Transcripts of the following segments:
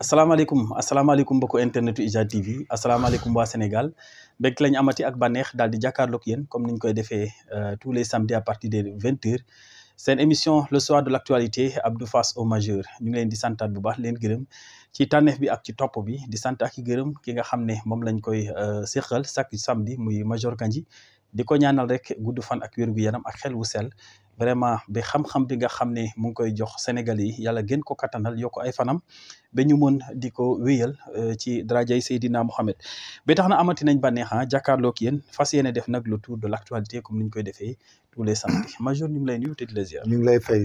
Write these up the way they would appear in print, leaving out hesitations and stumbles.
asalaamaaleykum mbokku internetu IJAD TV asalaamaaleykum waa Sénégal mbégte lañ amati ak bànneex daal di jàkkaarloog yéen comme niñ koy defee tous les samedis à partir de 20h seen émission le soir de l'actualité Abdou face au majeur ñu ngi leen di santaat bu baax leen gërëm ci tànneef bi ak ci topp bi di sant ak gërëm ki nga xam ne moom lañ koy séqal chaque samedi muy Major Kandji di ko ñaanal rek gudd fan ak wér gu yaram ak xel wu sell vraiment ba xam-xam bi nga xam ne mu ngi koy jox Sénégal yi yàlla gën ko kattanal yokk ay fanam ba ñu mën di ko wéyal ci darajay Seydina Mohamed ba tax na amati nañ bànneex jàkkaarloog yéen fas yéene def nag le tour de l'actualité comme ni ñu koy defee tous les samedis Major ñu ngi lay nuyu te di la ziar. ñu ngi lay fay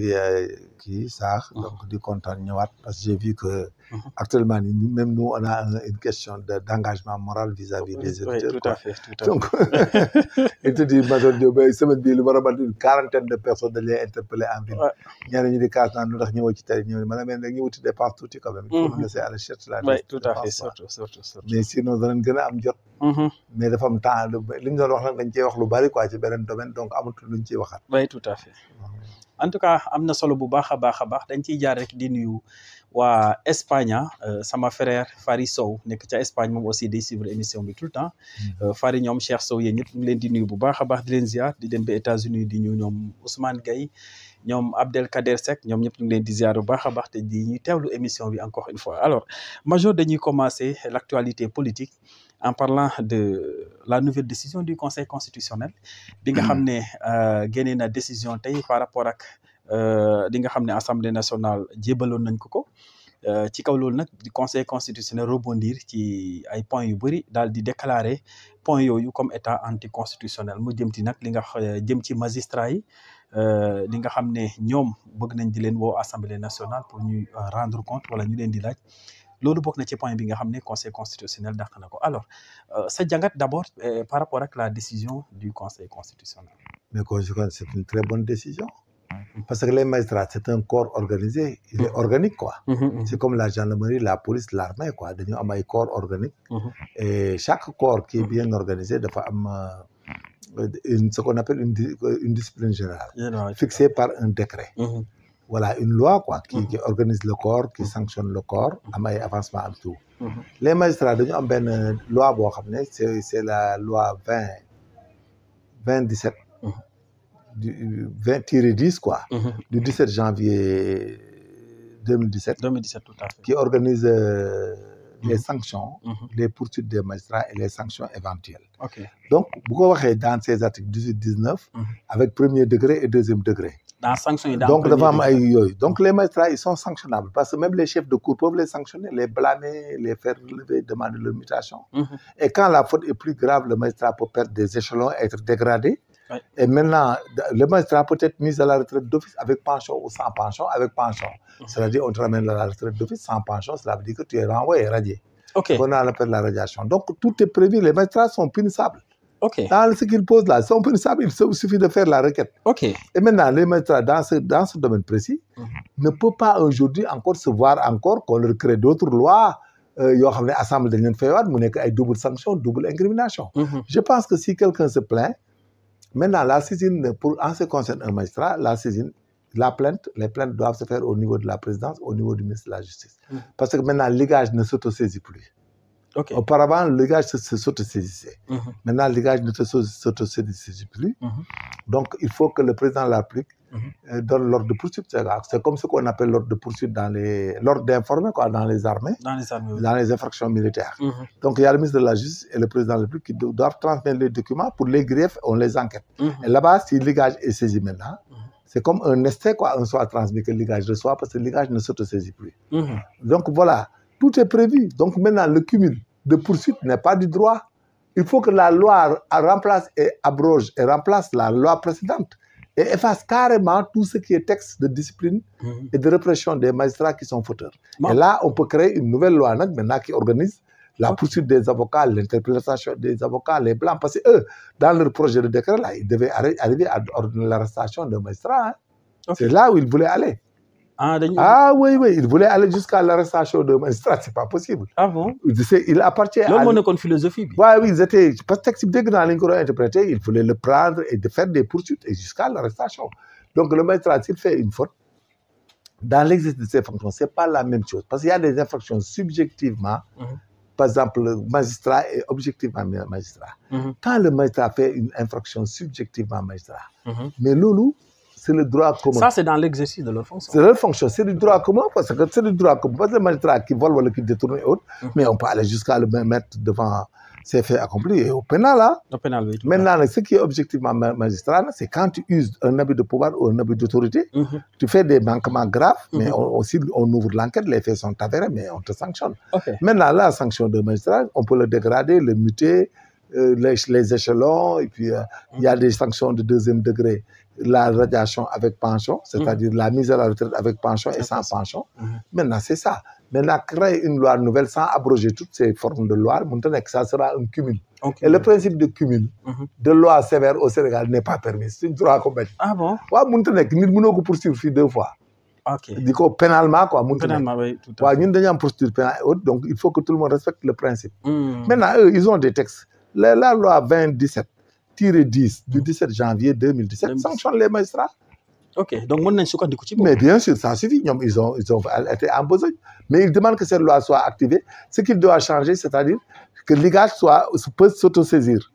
kii saax donc di kontaan ñëwaat parce que j'ai vu que actuellement même nous on a une question d'engagement moral vis-à-vis des auditeurs. Oui, tout à fait. Donc il te dit Major Diop semaine bii lu war a mat une quarantaine de personnes dañ lay interpellé en ville. ñeneen ñi di kaas naan lu tax ñëwoo ci télé ñëw ma ne mais nag ñu wuti dépense tuuti quand même. il faut nous laisser à la recherche la. Oui, tout à fait surtout. mais sinon danañ gën a am jot. mais dafa am temps li ñu doon wax nag dañ cee wax lu bari quoi ci beneen domaine donc amatul luñ ciy waxaat. Oui, tout à fait. En tout cas am na solo bu baax a baax dañ ciy jaar rek di nuyu waa Espagne sama frère Fary Sow nekk ca Espagne moom aussi day suivre émission bi tout le temps Fary ñoom Cheikh Sow yéen ñëpp ñu ngi leen di nuyu bu baax a baax di leen ziar di dem ba États-Unis di ñu ñoom Ousmane Gaye ñoom Abdelkader Seck ñoom ñëpp ñu ngi leen di ziar bu baax a baax te di ñuy teewlu émission bi encore une fois alors Major dañuy commencer l'actualité politique en parlant de la nouvelle décision du Conseil constitutionnel bi nga xam ne génnee na décision tey par rapport ak li nga xam ne Assemblée nationale jébaloon nañ ko ci kaw loolu nag di Conseil constitutionnel rebondir ci ay points yu bëri daal di déclarer points yooyu comme état anticonstitutionnel mu jëm ci nag li nga jëm ci magistrat yi li nga xam ne ñoom bëgg nañ di leen woo Assemblée nationale pour ñuy rendre compte wala ñu leen di laaj loolu bokk na ci point bi nga xam ne Conseil constitutionnel dàq na ko alors sa jàngat d'abord par rapport ak la décision du Conseil constitutionnel. Mais c'est une très bonne décision. Parce que les magistrats, c'est un corps organisé, il est organique, quoi. C'est comme la gendarmerie, la police, l'armée, quoi. Nous avons un corps organique. Et chaque corps qui est bien organisé doit avoir ce qu'on appelle une discipline générale, fixée par un décret. Voilà, une loi, quoi, qui organise le corps, qui sanctionne le corps, am ay avancement am tout. Les magistrats, nous avons une loi, c'est la loi 2017. Du 20-10 quoi, du 17 janvier 2017. 2017 tout à fait. Qui organise les sanctions, les poursuites des magistrats et les sanctions éventuelles. Ok. Donc, beaucoup dans ces articles 18-19, avec premier degré et deuxième degré. Dans sanctions, donc les magistrats ils sont sanctionnables parce que même les chefs de cour peuvent les sanctionner, les blâmer, les faire relever, demander leur mutation. Et quand la faute est plus grave, le magistrat peut perdre des échelons, être dégradé. Oui. Et maintenant, le magistrat peut être mis à la retraite d'office avec pension ou sans pension, avec pension. C'est-à-dire, on te ramène à la retraite d'office sans pension, cela veut dire que tu es renvoyé et radié. Okay. On appelle la radiation. Donc, tout est prévu. Les magistrats sont punissables. Okay. Dans ce qu'ils posent là, ils sont punissables, il suffit de faire la requête. Okay. Et maintenant, les magistrats, dans ce domaine précis, ne peuvent pas aujourd'hui encore se voir encore qu'on leur crée d'autres lois. Assemblée de l'Union double sanction, double incrimination. Je pense que si quelqu'un se plaint, maintenant, la saisine, en ce qui concerne un magistrat, les plaintes doivent se faire au niveau de la présidence, au niveau du ministre de la Justice. Parce que maintenant, le ligage ne s'autosaisit plus. Okay. Auparavant, le ligage s'autosaisissait. Maintenant, le ligage ne s'autosaisit plus. Donc, il faut que le président de la République donne l'ordre de poursuite. C'est comme ce qu'on appelle l'ordre de poursuite l'ordre d'informer dans les armées. Dans les infractions militaires. Donc, il y a le ministre de la Justice et le président de la République qui doivent transmettre les documents pour les griefs, on les enquête. Et là-bas, si le ligage est saisi maintenant, c'est comme un essai, quoi, un soit transmis que le ligage reçoit parce que le ligage ne s'autosaisit plus. Donc, voilà. Tout est prévu. Donc maintenant, le cumul de poursuite n'est pas du droit. Il faut que la loi remplace et abroge et remplace la loi précédente et efface carrément tout ce qui est texte de discipline et de répression des magistrats qui sont fauteurs. Et là, on peut créer une nouvelle loi maintenant qui organise la poursuite des avocats, l'interpellation des avocats, les blancs. Parce que eux, dans leur projet de décret, là, ils devaient arriver à ordonner l'arrestation d'un magistrat. Hein. Okay. C'est là où ils voulaient aller. Ah oui, il voulait aller jusqu'à l'arrestation de magistrat, c'est pas possible. Ah bon? Il appartient à... L'homme philosophie. Oui, ils étaient... Parce que texte dès que dans l'incroyant interprété, il fallait le prendre et de faire des poursuites et jusqu'à l'arrestation. Donc le magistrat, s'il fait une faute, dans l'exercice de ces fonctions, c'est pas la même chose. Parce qu'il y a des infractions subjectivement, par exemple, le magistrat et objectivement magistrat. Quand le magistrat fait une infraction subjectivement magistrat, mais loulou, c'est le droit commun. Ça, c'est dans l'exercice de leur fonction. C'est leur fonction, c'est du droit commun, parce que c'est du droit commun. Parce que le magistrat qui vole ou qui détourne et autres, mais on peut aller jusqu'à le mettre devant ces faits accomplis. Et au pénal, là, Oui, maintenant, ce qui est objectivement magistral, c'est quand tu uses un abus de pouvoir ou un abus d'autorité, tu fais des manquements graves, mais aussi on ouvre l'enquête, les faits sont avérés, mais on te sanctionne. Maintenant, la sanction de magistrat, on peut le dégrader, le muter, les échelons, et puis il y a des sanctions de deuxième degré, la radiation avec pension, c'est-à-dire la mise à la retraite avec pension et sans pension. Maintenant, c'est ça. Maintenant, créer une loi nouvelle sans abroger toutes ces formes de loi, ça sera un cumul. Et le principe de cumul de loi sévère au Sénégal n'est pas permis. C'est une droit commun. Ah bon? Oui, nous ne pouvons pas poursuivre 2 fois. Ok. Du coup, pénalement, quoi. Pénalement, oui, tout à fait. Nous avons une procédure pénale, donc il faut que tout le monde respecte le principe. Maintenant, eux, ils ont des textes. La loi 2017-10 du 17 janvier 2017 sanctionne les magistrats. Ok, donc mais bien sûr, ça suffit. Ils ont été en besoin. Mais ils demandent que cette loi soit activée. Ce qu'il doit changer, c'est-à-dire que le ligage peut s'autosaisir.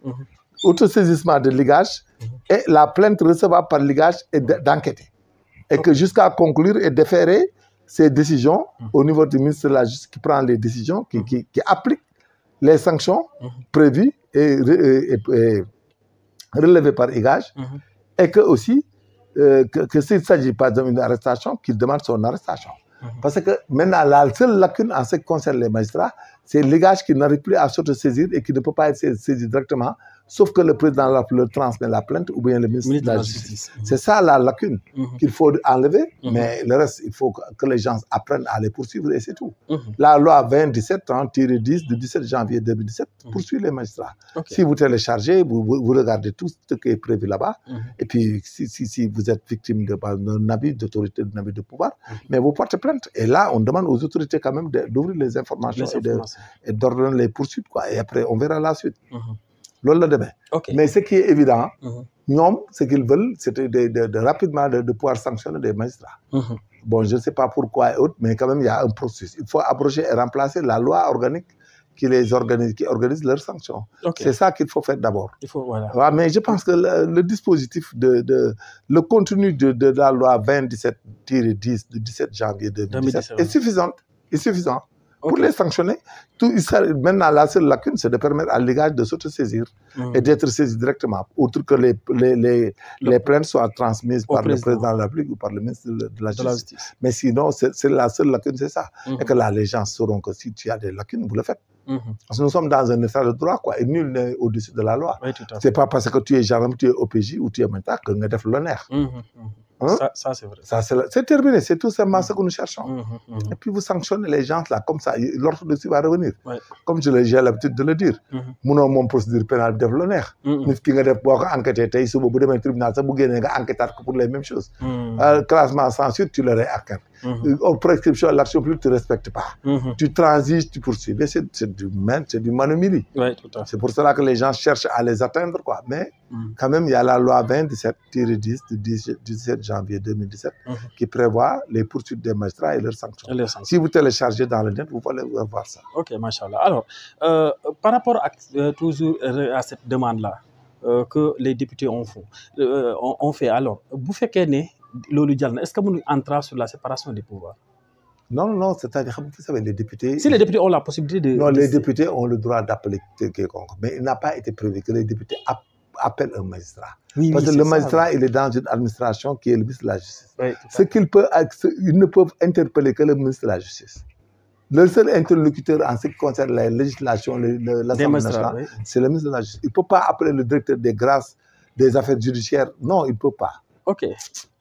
Autosaisissement de ligage et la plainte recevable par ligage et d'enquêter. Et que jusqu'à conclure et déférer ces décisions au niveau du ministre de la Justice qui prend les décisions, qui applique les sanctions prévues et relevées par ligage. Et que aussi, que s'il s'agit pas d'une arrestation, qu'il demande son arrestation. Parce que maintenant, la seule lacune en ce qui concerne les magistrats, c'est le ligage qui n'arrive plus à s'autosaisir et qui ne peut pas être saisi directement, sauf que le président leur transmet la plainte ou bien le ministre de la Justice. C'est ça la lacune qu'il faut enlever, mais le reste, il faut que les gens apprennent à les poursuivre et c'est tout. La loi 2017-10 du 17 janvier 2017 poursuit les magistrats. Si vous téléchargez, vous regardez tout ce qui est prévu là-bas, et puis si vous êtes victime d'un abus d'autorité, d'un abus de pouvoir, mais vous portez plainte. Et là, on demande aux autorités quand même d'ouvrir les informations et d'ordonner les poursuites, quoi. Et après, on verra la suite. Mais ce qui est évident, ce qu'ils veulent, c'est rapidement de pouvoir sanctionner des magistrats. Bon, je ne sais pas pourquoi et autres, mais quand même, il y a un processus. Il faut abroger et remplacer la loi organique qui organise leurs sanctions. C'est ça qu'il faut faire d'abord. Ouais, mais je pense que le dispositif, le contenu de la loi 2017-10 du 17 janvier 2017 est suffisant. Pour les sanctionner, maintenant la seule lacune, c'est de permettre à l'égard de s'autosaisir et d'être saisi directement, outre que les plaintes soient transmises par le président de la République ou par le ministre de la Justice. Mais sinon, c'est la seule lacune, c'est ça. Et que là, les gens sauront que si tu as des lacunes, vous le faites. Parce que nous sommes dans un état de droit, quoi, et nul n'est au-dessus de la loi. C'est pas parce que tu es gendarme, tu es OPJ ou tu es maintenant que tu as l'honneur. Ça c'est vrai. C'est terminé, c'est tout simplement ce que nous cherchons. Et puis vous sanctionnez les gens là, comme ça, l'orthodoxie va revenir. Comme j'ai l'habitude de le dire. Mon procédure pénale de l'honneur. Nous qui avons enquêté, tu as un tribunal, tu as enquêté pour les mêmes choses. Classement sans suite, tu leur accorde. Prescription, l'action publique, tu ne respectes pas. Tu transiges, tu poursuis. C'est du manumili. C'est pour cela que les gens cherchent à les atteindre, quoi. Mais quand même, il y a la loi 2017-10 du 17 janvier 2017 qui prévoit les poursuites des magistrats et leurs sanctions. Si vous téléchargez dans le net, vous pouvez voir ça. Ok, machallah. Alors, par rapport toujours à cette demande-là que les députés ont fait, alors, vous faites est-ce que vous entrez sur la séparation des pouvoirs? Non, c'est-à-dire, vous savez, les députés... Si les députés ont la possibilité de... Non, les députés ont le droit d'appeler quelconque, mais il n'a pas été prévu que les députés appellent un magistrat. Parce que le magistrat, il est dans une administration qui est le ministre de la Justice. Ils ne peuvent interpeller que le ministre de la Justice. Le seul interlocuteur en ce qui concerne la législation, l'Assemblée nationale, c'est le ministre de la Justice. Il ne peut pas appeler le directeur des grâces, des affaires judiciaires. Non, il ne peut pas. Ok.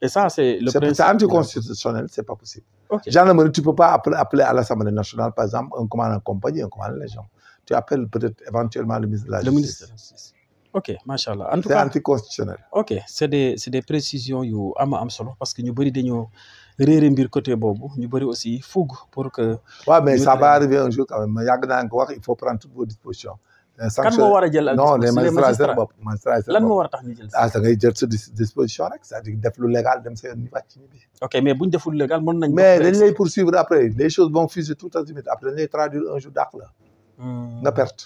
Et ça, c'est le principe. C'est anticonstitutionnel, ce n'est pas possible. Gendarmerie, tu ne peux pas appeler à l'Assemblée nationale, par exemple, un commandant de compagnie, un commandant de légion. Tu appelles peut-être éventuellement le ministre de la Justice. Le ministre de la Justice. Ok, machallah. C'est anticonstitutionnel. Ok, c'est des précisions yu am solo parce que nous bari dañu réeré mbir côté bobu, ñu bari aussi fougue pour que... Ouais, mais ça va arriver un jour quand même. Il faut prendre toutes vos dispositions. kan moo war a jël non les magistrats bopp magistrats lan moo war a tax ñu jël da ngay jël sa disposition rek c'est-à-dire def lu légal dem sa yoon ñu wàcc ñibbi. ok mais bu ñu deful légal mën nañ. mais dañ lay poursuivre après les choses vont fuser tout azimut après dañ lay traduire un jour dàq la. nga perte.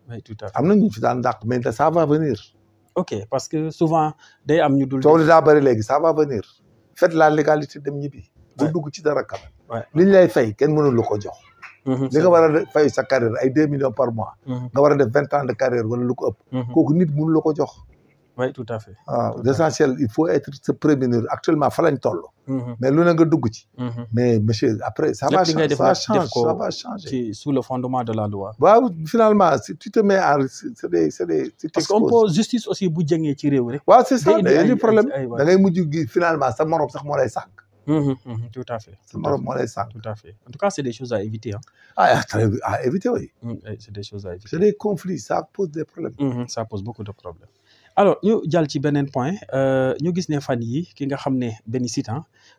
oui tout à fait am na ñu fi daan dàq mais ça va venir. ok parce que souvent day am ñu dul. coow li daa bëri léegi ça va venir. faites la légalité dem ñibbi. bu dugg ci dara quand même. li ñu lay fay kenn mënul la ko jox. li nga war a fay sa carrière ay 2 millions par mois. nga war a def 20 ans de carrière wala lu ko ëpp. kooku nit mënu la ko jox. oui tout à fait. waaw l'essentiel il faut être se prémunir actuellement fa lañ toll. mais lu ne nga dugg ci. mais monsieur après ça va changer ça va changer. ci sous le fondement de la loi. waaw finalement si tu te mets en c'est des parce qu'on peut justice aussi bu jëngee ci réew rek. waaw c'est ça day indi problème da ngay mujj gi finalement sa morom sax moo lay sànq. tout à fait. sa morom moo lay sànq. tout à fait en tout cas c'est des choses à éviter hein. à éviter oui. c'est des choses à éviter. c'est des conflits ça pose des problèmes. ça pose beaucoup de problèmes. alors ñu jàll ci beneen point ñu gis ne fan yi ki nga xam ne benn site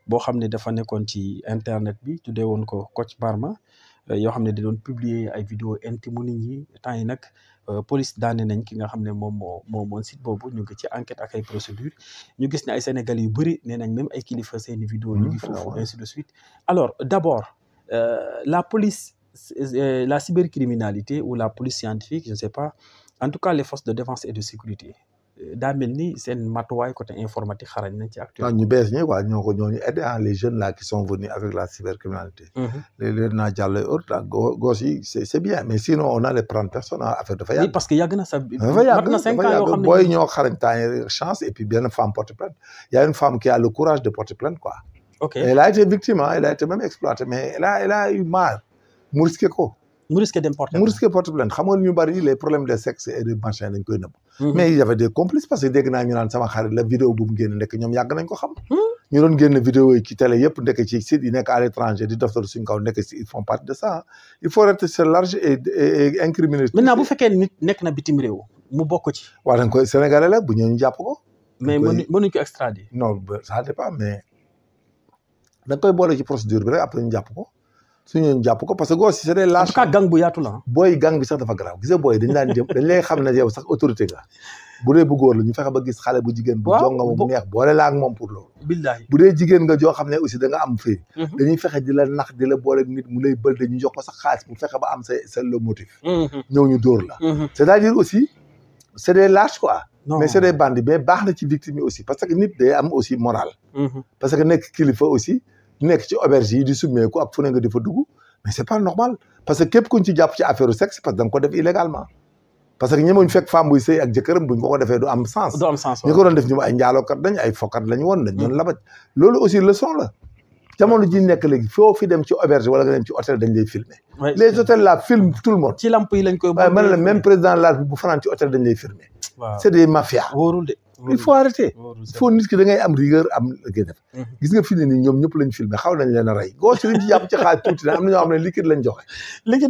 boo xam ne dafa nekkoon ci internet bi tuddee woon ko Kocc Barma yoo xam ne da doon publier ay vidéo intime nit ñi temps yi nag police daane nañ ki nga xam ne moom site boobu ñu ngi ci enquête ak ay procédure ñu gis ne ay Sénégalais yu bëri nee nañ même ay kilifa seeni vidéo ñu ngi foofu ainsi de suite alors d'abord la police la cybercriminalité ou la police scientifique je ne sais pas en tout cas les forces de défense et de sécurité daa mel ni seen matuwaay côté informatique xarañ nañ ci actuellement. ñu bees ñi quoi ñooñu aidé les jeunes là qui sont venus avec la cybercriminalité. les lieutenant Diallo et autres gos yi c'est bien mais sinon on allait prendre personne affaire dafa yàgg. oui parce que yàgg na sa. dafa yàgg na 5 ans yoo xam ne booy ñoo xarañ temps chance et puis benn femme porte plainte y a une femme qui a le courage de porter plainte quoi. ok elle a été victime elle a été même exploitée mais elle a eu marre mu risqué ko. mu risqué porte plainte xam nga ñu bari les problèmes de sexe et de machin dañ koy nëbb. mais il y avait des complices parce que dégg naa ñu naan sama xarit la vidéo bu mu génn ndekk ñoom yàgg nañ ko xam. ñu doon génn vidéo yi ci télé yëpp ndekk ci site yi nekk à l'étranger di doftal suñ kaw ndekk ils font partie de ça il faut rester large et incriminer. maintenant bu fekkee nit nekk na bitim réew mu bokk ci. waaw dañ koy sénégalais la bu ñëw ñu jàpp ko. mais mënuñ ko extrader. non ça dépend mais dañ koy boole ci procédure bi rek après ñu jàpp ko. suñu jàpp ko parce que gos c'est des lâches. en tout cas gang bu yaatu la booy gang bi sax dafa garaaw gis nga booy dañ daan jëm dañ lay xam ne yow sax autorité nga bu dee bu góor la ñu fexe ba gis xale bu jigéen bu jonga mu neex boole la ak moom pour loolu billahi bu dee jigéen nga joo xam ne aussi da nga am fii dañuy fexe di la nax di la boole nit mu lay bël dañuy jox ko sax xaalis mu fexe ba am sa le motif ñëw ñu dóor la c'est-à-dire aussi c'est des lâches quoi mais c'est des bandits mais baax na ci victime yi aussi parce que nit day am aussi moral parce que nekk kilifa aussi nekk ci auberge yi di summeeku ak fu ne nga di fa dugg mais c'est pas normal parce que képp kuñ ci jàpp ci affaire sexe parce que da nga ko def illégalement parce que ñemewuñ fekk femme buy sëy ak jëkkëram buñ ko defee du am sens ñi ko doon def ñu ay njaalookat dañ ay fokkat lañu woon dañ doon labaj loolu aussi leçon la jamono ji nekk léegi foo fi dem ci auberge wala nga dem ci hôtel dañ lay filmer les hôtels là filment tout le monde ci lamp yi lañ koy waaye man la même président de la République bu fanaan ci hôtel dañ lay filmer c'est des mafias wóorul de il faut arrêter il faut nit ki da ngay am rigueur am ngay def gis nga fi ne nii ñoom ñëpp lañ filmé xaw nañ leen a rey goo ci liñ ci jàpp ci xaalis tuuti na am na ñoo xam ne liquide lañ joxe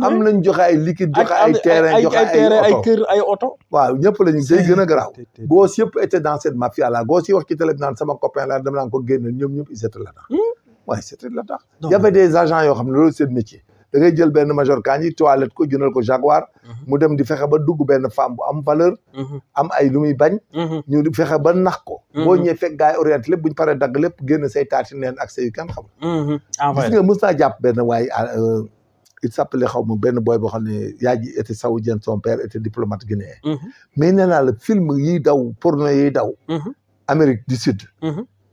am nañ joxe ay liquide joxe ay terrain joxe ay kër ay oto waaw ñëpp lañu day gën a garaaw gos yëpp était dans cette mafia là gos yi wax ci télé bi naan sama copain la dama naan ko génne ñoom ñëpp ils étaient là-dedans waaye c'était là-dedans y avait des agents yoo xam ne loolu seen métier da ngay jël benn major Kandji toilette ko jëndal ko Jaguar mu dem di fexe ba dugg benn femme bu am valeur am ay lu muy bañ ñu di fexe ba nax ko boo ñëwee fekk gars yi orienté lépp bu ñu paree dagg lépp génn say taati neen ak say yu kenn xam gis nga mës naa jàpp benn waaye il s'appelait xaw ma benn boy boo xam ne yaa ji était saoudien son père était diplomate guinéen mais nee naa la film yiy daw porno yiy daw Amérique du Sud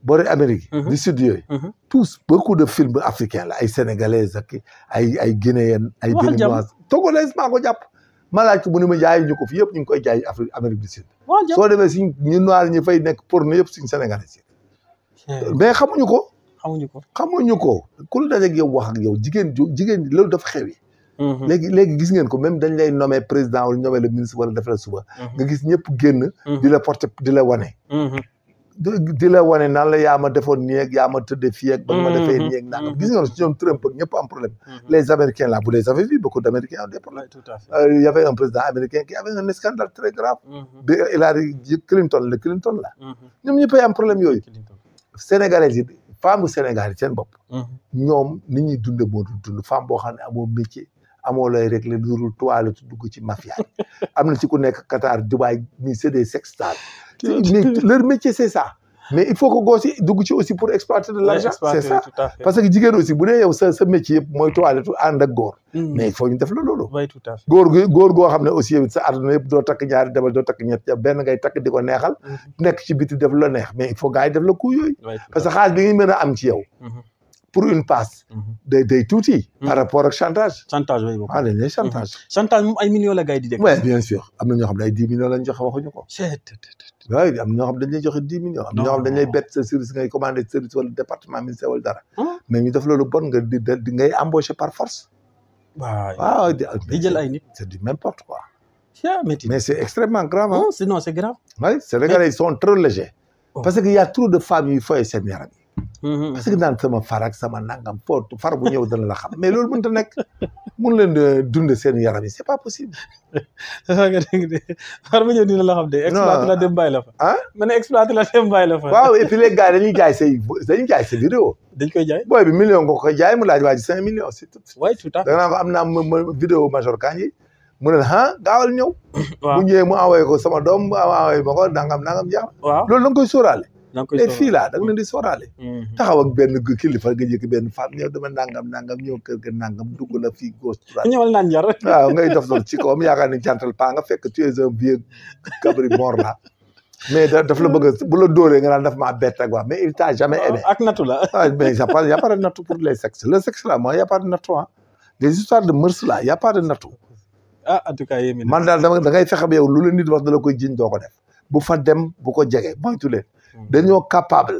boori Amérique du Sud yooyu tous beaucoup de films africains la ay sénégalaises ak ay guinéennes ay béninoises togolaises maa ko jàpp ma laaj ko mu ne ma jaay ñu ko fi yëpp ñu ngi koy jaay Amérique du Sud soo demee suñ ñu noir ñi fay nekk porno yëpp suñ sénégalais mais xamuñu ko ku la dajeeg yow wax ak yow jigéen loolu dafa xewi léegi gis ngeen ko même dañ lay nommer président wala nommer le ministre wala def la suba nga gis ñëpp génn di la porter di la wane di la wane naan la yaa ma defoon nii ak yaa ma tëddee fii ak ba ma defee nii ak nangam gis nga si ñoom Trump ak ñëpp am problème les Américains là vous les avez vu beaucoup d'Américains ont des problèmes il y avait un président américain qui avait un scandale très grave bi Hillary Clinton la ñoom ñëppay am problème yooyu Sénégalais yi femme Sénégal yi seen bopp ñoom ni ñuy dunde moo dul dund femme boo xam ne amoo métier amoo lay régler lu dul toilette dugg ci mafia am na ci ku nekk Qatar Dubaï ni c'est des sexstars mais leur métier c'est ça mais il faut que góor si dugg ci aussi pour exploiter de l'argent c'est ça parce que jigéen aussi bu dee yow sa métier yëpp mooy toilette ànd ak góor mais il faut ñu def la loolu góor goo xam ne aussi yow sa àdduna yëpp doo takk ñaari demal doo takk ñett benn ngay takk di ko neexal nekk ci biti def la neex mais il faut gars yi def la coup yooyu parce que xaalis bi ngi mën a am ci yow pour une passe day tuuti par rapport ak chantage oui boobu dañ lay chantage moom ay millions la gars yi di dégg oui bien sûr am na ñoo xam ne ay 10 millions lañ joxe waxuñu ko waaye am na ñoo xam dañ lay joxe 10 millions am na ñoo xam dañ lay bett sa service ngay commandé service wala département ministère wala dara mais ñu def loolu bon nga di ngay embauché par force waaw di jël ay nit c'est du n'importe quoi mais c'est extrêmement grave sinon c'est grave oui Sénégalais ils sont trop légers parce que y a trop de femmes yuy foye seen yaram yi parce que naan sama far ak sama nangam far bu ñëw dana la xam mais loolu mënut a nekk mun leen dund seen yaram yi c'est pas possible. far bu ñëw dina la xam de. exploité la dem bàyyi la fa. ah ma ne exploité la dem bàyyi la fa. waaw et puis les gars dañuy jaay say vidéo. dañ koy jaay booy bi million nga koy jaay mu laaj waa ji 5 millions c'est tout. oui tout à fait da nga naan ko am naa vidéo major Kandji mu ne la gaawal ñëw. waaw bu ñëwee mu envoyé ko sama doom mu envoyé ma ko nangam jeex. waaw loolu da nga koy sóoraale. et fii laa da nga leen di sóoraale. taxaw ak benn kilifa nga jëkk benn femme ñëw dama nangam ñëw kër ga nangam dugg la fii gauche droite. ñëwal naan jar. waaw ngay def loolu ci kawam yaakaar ni jantal paa nga fekk tu es un vieux cabri mort là. mais daf la bëgg bu la dóoree nga naan daf maa bett ak waa mais il t'a jamais aimé. ak nattu la. mais y a pas de nattu pour les sexes le sexe là moi y a pas de nattu les histoires de mœurs là y a pas de nattu. en tout cas yéen man daal da ngay fexe ba yow lu la nit wax da la koy jiñ doo ko def bu fa dem bu ko jege moytu leen. dañoo capable.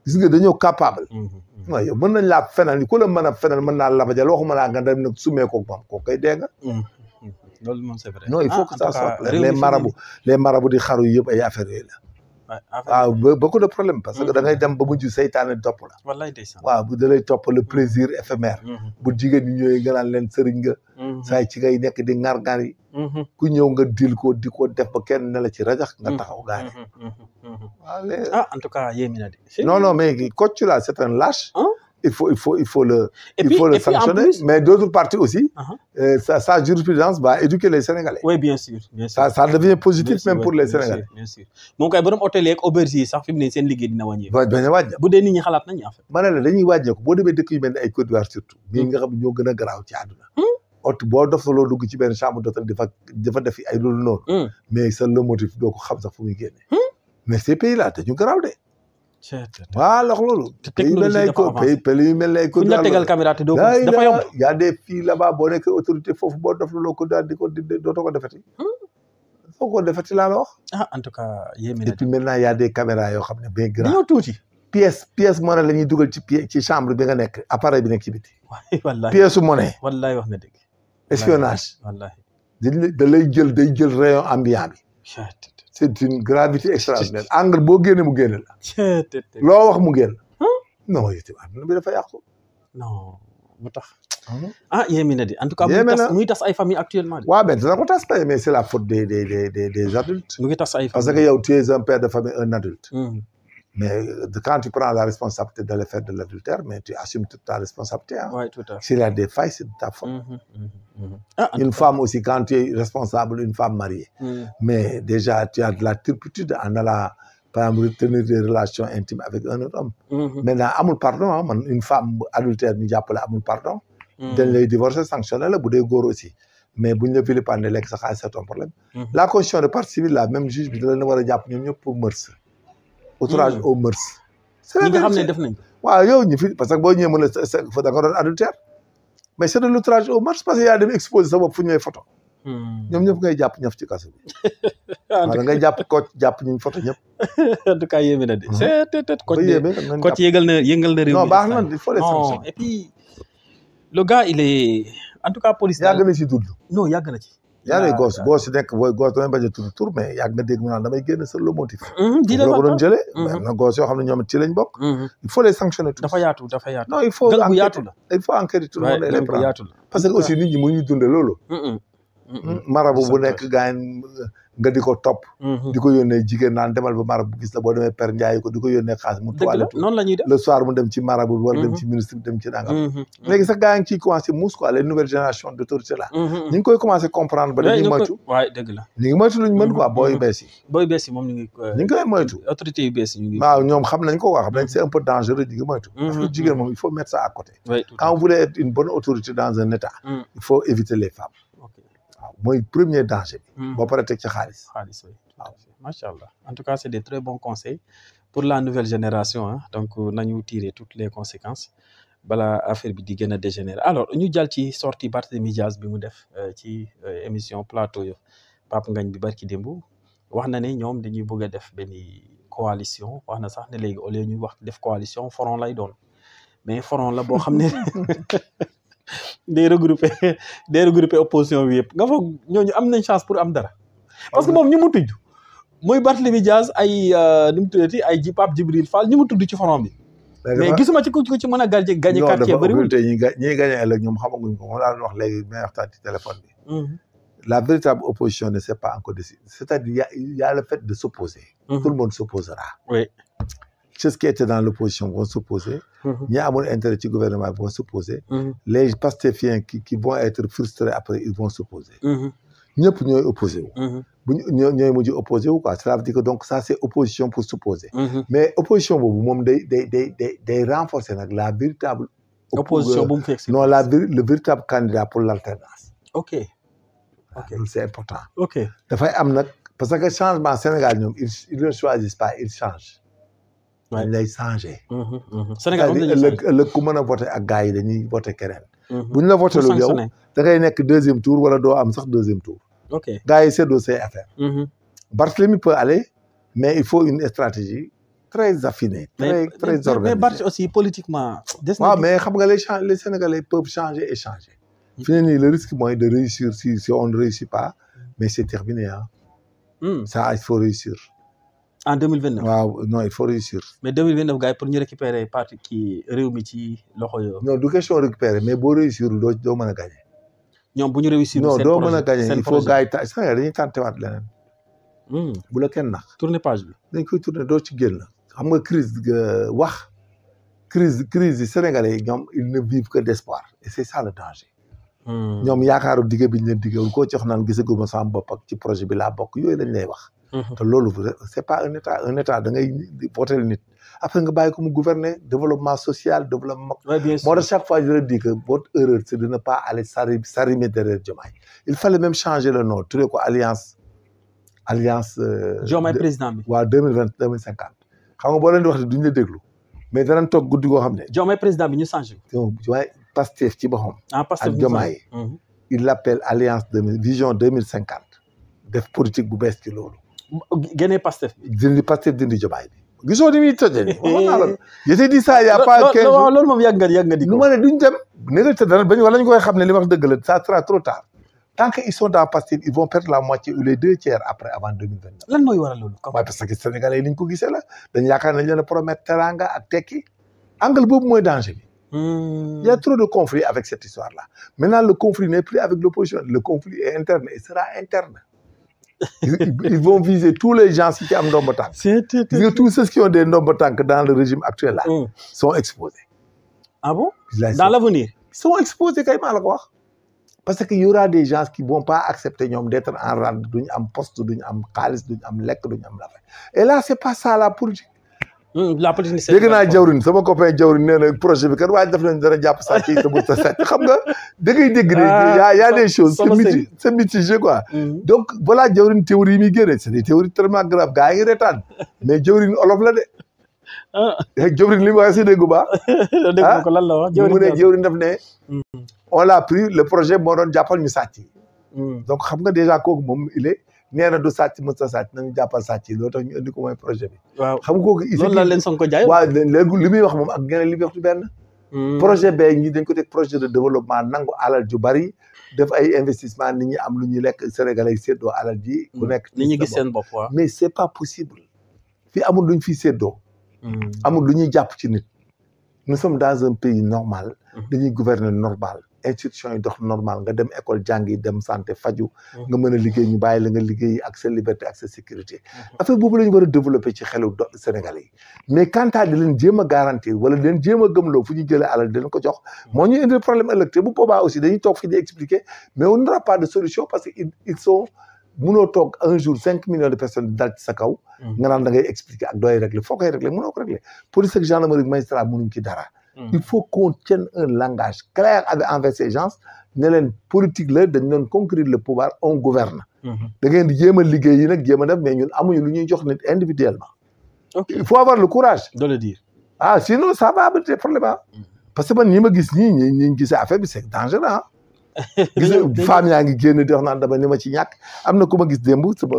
gis nga dañoo capable. waaw yow mën nañ laa fenal ku la mën a fenal mën naa labajal waxuma laa nga dem nag sumee ko moom koo koy dégg nga. loolu moom c'est vrai. non il faut que ça soit clair les marabouts di xaru yëpp ay affaires yooyu la. waaw beaucoup de problèmes parce que da ngay dem ba mujj seytaane topp la. wallaay ndeysaan. waaw bu da lay topp le plaisir éphémère. bu jigéen ñi ñëwee nga naan leen sëriñ nga. saa ci ngay nekk di ngar-ngar yi. ku ñëw nga dil ko di ko def ba kenn ne la ci rajax nga taxaw gaare. waaw en tout cas yéemi na de. non mais coach là c'est un lâche. il faut le sanctionner mais d'autres parties aussi sa jurisprudence va éduquer les Sénégalais. oui bien sûr ça devient positif même pour les Sénégalais. bien sûr moom kay borom hôtel yeeg auberge yi sax fi mu ne seen liggéey dina wàññeeku. bañ a wàññeeku bu dee nit ñi xalaat nañu en fait. ma ne la dañuy wàññeeku boo demee dëkk yu mel ni ay Côte d'Ivoire surtout bii nga xam ne ñoo gën a garaaw ci àdduna ot boo doftaloo dugg ci benn chambre d'hôtel dafa def ay loolu noonu mais sa le motif doo ko xam sax fu muy génne mais ces pays là dañu garaaw de waaw lox loolu pays mel na ay pays mel na ay Côte d'Ivoire tegal caméra te doo ko dafa yomb y a des filles là-bas boo nekk autorité foofu boo doftaloo ko daal dootoo ko defeti soo ko defeti laa la wax en tout cas yéeme na et puis maintenant y a des caméras yoo xam ne bien grand dañoo tuuti pièce monnaie la ñuy dugal ci chambre bi nga nekk appareil bi nekk ci biti wallahi pièce su monnaie wallahi wax nga dëgg espionnage wallahi da lay day jël rayon ambiant bi c'est une gravité extraordinaire angle boo génne mu génne la loo wax mu génn non yéti àdduna bi dafa yàqu non mu tax yéemi na di en tout cas muy tas ay famille actuellement waaw mais dina ko tas tey mais c'est la faute des adultes mu ngi tas ay famille parce que yow tu es un père de famille un adulte mais quand tu prends la responsabilité d'aller faire de l'adultère mais tu assumes toute ta responsabilité oui tout à fait s'il y a des failles c'est de ta faute une femme aussi quand tu es responsable une femme mariée mais déjà tu as de la turpitude en allant par exemple tenir des relations intimes avec un autre homme maintenant amul pardon man une femme adultère ñu jàppale amul pardon dañ lay divorcer sanctionné la bu dee góor aussi mais buñ la vilipender lekk sa xaalis c'est ton problème la constitution de partie civile la même juge bi da leen war a jàpp ñoom ñëpp pour mœurs outrage aux mœurs ñi nga xam ne def nañ waaw yow ñu fi parce que boo ñëwee mën a da nga doon adultère mais c'est de l'outrage aux mœurs parce que yaa dem exposer sa bopp fu ñëwee photo ñoom ñëpp ngay jàpp ñëf ci kaso bi wala ngay jàpp coach jàpp ñu photo ñëpp en tout cas yéeme na de c'est coach yëngal na réew non baax na il faut les sanctions et puis le gars il est en tout cas police yàgg na ci dund non yàgg na ci yaa ngi gos boo si nekk booy gos damay bañ a tudd tur mais yàgg nga dégg mu naan damay génn seul le motif di la ko doon jëlee am na gos yoo xam ne ñoom ci lañ bokk il faut les sanctionner tous dafa yaatu non il faut yaatu la il faut enquêter tout le monde et les prendre yaatu la parce que aussi nit ñi mënuñu dunde loolu marabu bu nekk gaañ nga di ko topp. di ko yónnee jigéen naan demal ba marabu gis la boo demee per Ndiaye ko di ko yónnee xaalis mu toilette noonu la ñuy def le soir mu dem ci marabu wala dem ci ministre bi dem ci nangam. léegi sax gaa ngi ciy commencé muus quoi les nouvelles générations d'autorités là. ñu ngi koy commencé comprendre ba dañuy moytu. waay dëgg la ñu ngi moytu luñ mën quoi booy bees yi. booy bees yi moom ñu ngi koy moytu. autorités yu bees yi ñu ngi. waaw ñoom xam nañ ko quoi xam nañ c'est un peu dangereux ñu ngi moytu. parce que jigéen moom il faut mettre ça à côté. quand vous voulez être une bonne autorité dans un état. il faut éviter les femmes. waaw mooy premier danger bi. boo paree teg ci xaalis. xaalis oui waaw macha allah en tout cas c'est des très bons conseils pour la nouvelle génération ah donc nañu tirer toutes les conséquences bala affaire bi di gën a dégénérer alors ñu jàll ci sortie Barthélémy Dias bi mu def ci émission plateau yo Pape Ngagne bi barki démb wax na ne ñoom dañuy bëgg a def benn coalition wax na sax ne léegi au lieu ñuy wax def coalition front lay doon mais front la boo xam ne day regrouper opposition bi yëpp nga foog ñooñu am nañ chance pour am dara parce que moom ñi mu tudd mooy Barthélémy Dias ay nu mu tuddati ay Pape Djibril Fall ñi mu tudd ci front bi mais gisuma ci ku ci mën a gagné quartier bëriwul ñi gagné ëllëg ñoom xamaguñ ko moom laa doon wax léegi may waxtaan ci téléphone bi la véritable opposition ne s'est pas encore décidée c'est-à-dire il y a le fait de s'opposer tout le monde s'opposera oui ceux qui étaient dans l'opposition vont s'opposer ñi amul intérêt ci gouvernement vont s'opposer les pastefiens qui vont être frustrés après ils vont s'opposer ñëpp ñooy opposé wu ñooy mujj opposé wu quoi cela veut dire que donc ça c'est opposition pour s'opposer mais opposition boobu moom day renforcer nag la véritable opposition bu mu fekk non le véritable candidat pour l'alternance ok loolu c'est important ok dafay am nag parce que changement Sénégal ñoom ils ne choisissent pas ils changent dañ lay changer Sénégal ëllëg ku mën a voter ak gars yi dañuy voter keneen bu ñu la voté lu yow da ngay nekk deuxième tour wala doo am sax deuxième tour ok gars yi seddoo say affaire Barthélémy peut aller mais il faut une stratégie très affinée très organisée mais Barth aussi politiquement waaw mais xam nga les Sénégalais peuvent changer et changer fi ne nii le risque mooy de réussir si on ne réussit pas mais c'est terminé ah ça il faut réussir en 2029 waaw non il faut réussir mais 2029 gars yi pour ñu récupérer parti kii réew mi ci loxo yoo non du question récupérer mais boo réussir doo mën a gagner ñoom bu ñu réussir non doo mën a gagner il faut gars yi Sénégal dañuy tentewaat leneen bu la kenn nax tourner page bi dañ koy tourner doo ci génn xam nga crise yi Sénégalais yi ñoom ils ne vivent que d'espoir et c'est ça le danger ñoom yaakaaru digge bi ñu leen diggewul koo ci wax naan gisaguma sama bopp ak ci projet bi laa bokk yooyu lañ lay wax te loolu c'est pas un état da ngay voter nit après nga bàyyi ko mu gouverner développement social développement moo tax chaque fois je le dis que votre erreur c'est de ne pas aller s'arrimer derrière Diomaye il fallait même changer le nom tuddee ko alliance Diomaye président bi waaw 2050 xam nga boo leen di wax duñ la déglu mais danañ toog guddi goo xam ne Diomaye président bi ñu changé Diomaye Pastef ci boppam Pastef ak Diomaye il l'appelle alliance vision 2050 def politique bu bees ci loolu génnee Pastef dindi Pastef dindi Diomaye bi gisoo ni muy tojee nii waxoon naa la je t'ai dit ça il y a pas 15 jours loolu moom yàgg nga di ko nu ma ne duñ dem négocier dara bañ wala ñu koy xam ne li wax dëgg la ça sera trop tard tant que ils sont dans Pastef ils vont perdre la moitié ou les 2/3 après avant 2029 lan mooy waral loolu waaye parce que Sénégalais yi ni ñu ko gisee la dañ yaakaar nañ leen a promettre teranga ak tekki angle boobu mooy danger bi il y a trop de conflits avec cette histoire là maintenant le conflit n'est plus avec l'opposition le conflit est interne et sera interne ils vont viser tous les gens qui am ndombo tànk tous ceux qui ont des ndombo tànk dans le régime actuel là sont exposés ah bon dans l'avenir ils sont exposés kay maa la ko wax parce que y aura des gens qui vont pas accepter ñoom d'être en rade duñu am poste duñu am xaalis duñu am lekk duñu am la et là c'est pas ça la politique dégg naa jawrin sama copain jawrin nee na projet bi kat waaye def nañ dara jàpp sàcc yi te bu sa sàcc xam nga da ngay dégg ne y a des choses c'est mitigé quoi donc voilà jawrin théorie yi muy génne c'est des théories tellement graves gars yi ngi retaan mais jawrin olof la de jawrin li mu waxee si déggu baax dégg ko lan la wax mu ne jawrin daf ne on l'a pris le projet moo doon jàppal ñu sàcc yi donc xam nga déjà kooku moom il est nee na du sàcc mos a sàcc nañu jàppal sàcc yi loolu tax ñu indi ko mooy projet bi. waaw xam nga kooku. loolu la leen Sonko jaay. waaw léegi li muy wax moom ak ñeneen li muy wax du benn. projet bee ñi dañ ko teg projet de développement nangu alal ju bari def ay investissement nit ñi am lu ñuy lekk Sénégalais yi séddoo alal ji. ku nekk nit ñi gis seen bopp waaw. mais c'est pas possible. fii amul lu ñu fiy séddoo. amul lu ñuy jàpp ci nit. nous sommes dans un pays normal. dañuy gouverner normal. institution yi dox normal nga dem école jàngi dem santé faju nga mën a liggéey ñu bàyyi la nga liggéey ak sa liberté ak sa sécurité affaire boobu la ñu war a développer ci xelu Sénégalais yi mais quant à di leen jéem a garantir wala di leen jéem a gëmloo fu ñu jëlee alal di leen ko jox moo ñu indi problème ëllëg te bu boobaa aussi dañuy toog fi di expliquer mais on n'aura pas de solution parce que ils sont mënoo toog un jour 5 millions de personnes dal ci sa kaw nga naan da ngay expliquer ak dooy régler foo koy régler mënoo ko régler police ak gendarmerie magistrat mënuñ ci dara il faut qu'on tienne un langage clair envers ces gens ne leen politique la dañ doon conquérir le pouvoir on gouverne da ngeen di jéem a liggéey yi nag jéem a def mais ñun amuñu lu ñuy jox nit individuellement il faut avoir le courage de le dire sinon ça va avoir des problèmes parce que man ñi ma gis ñii ñi gisee affaire bi c'est dangereux gis femme yaa ngi génn di wax naan dama ni ma ci ñàkk am na ku ma gis démb sama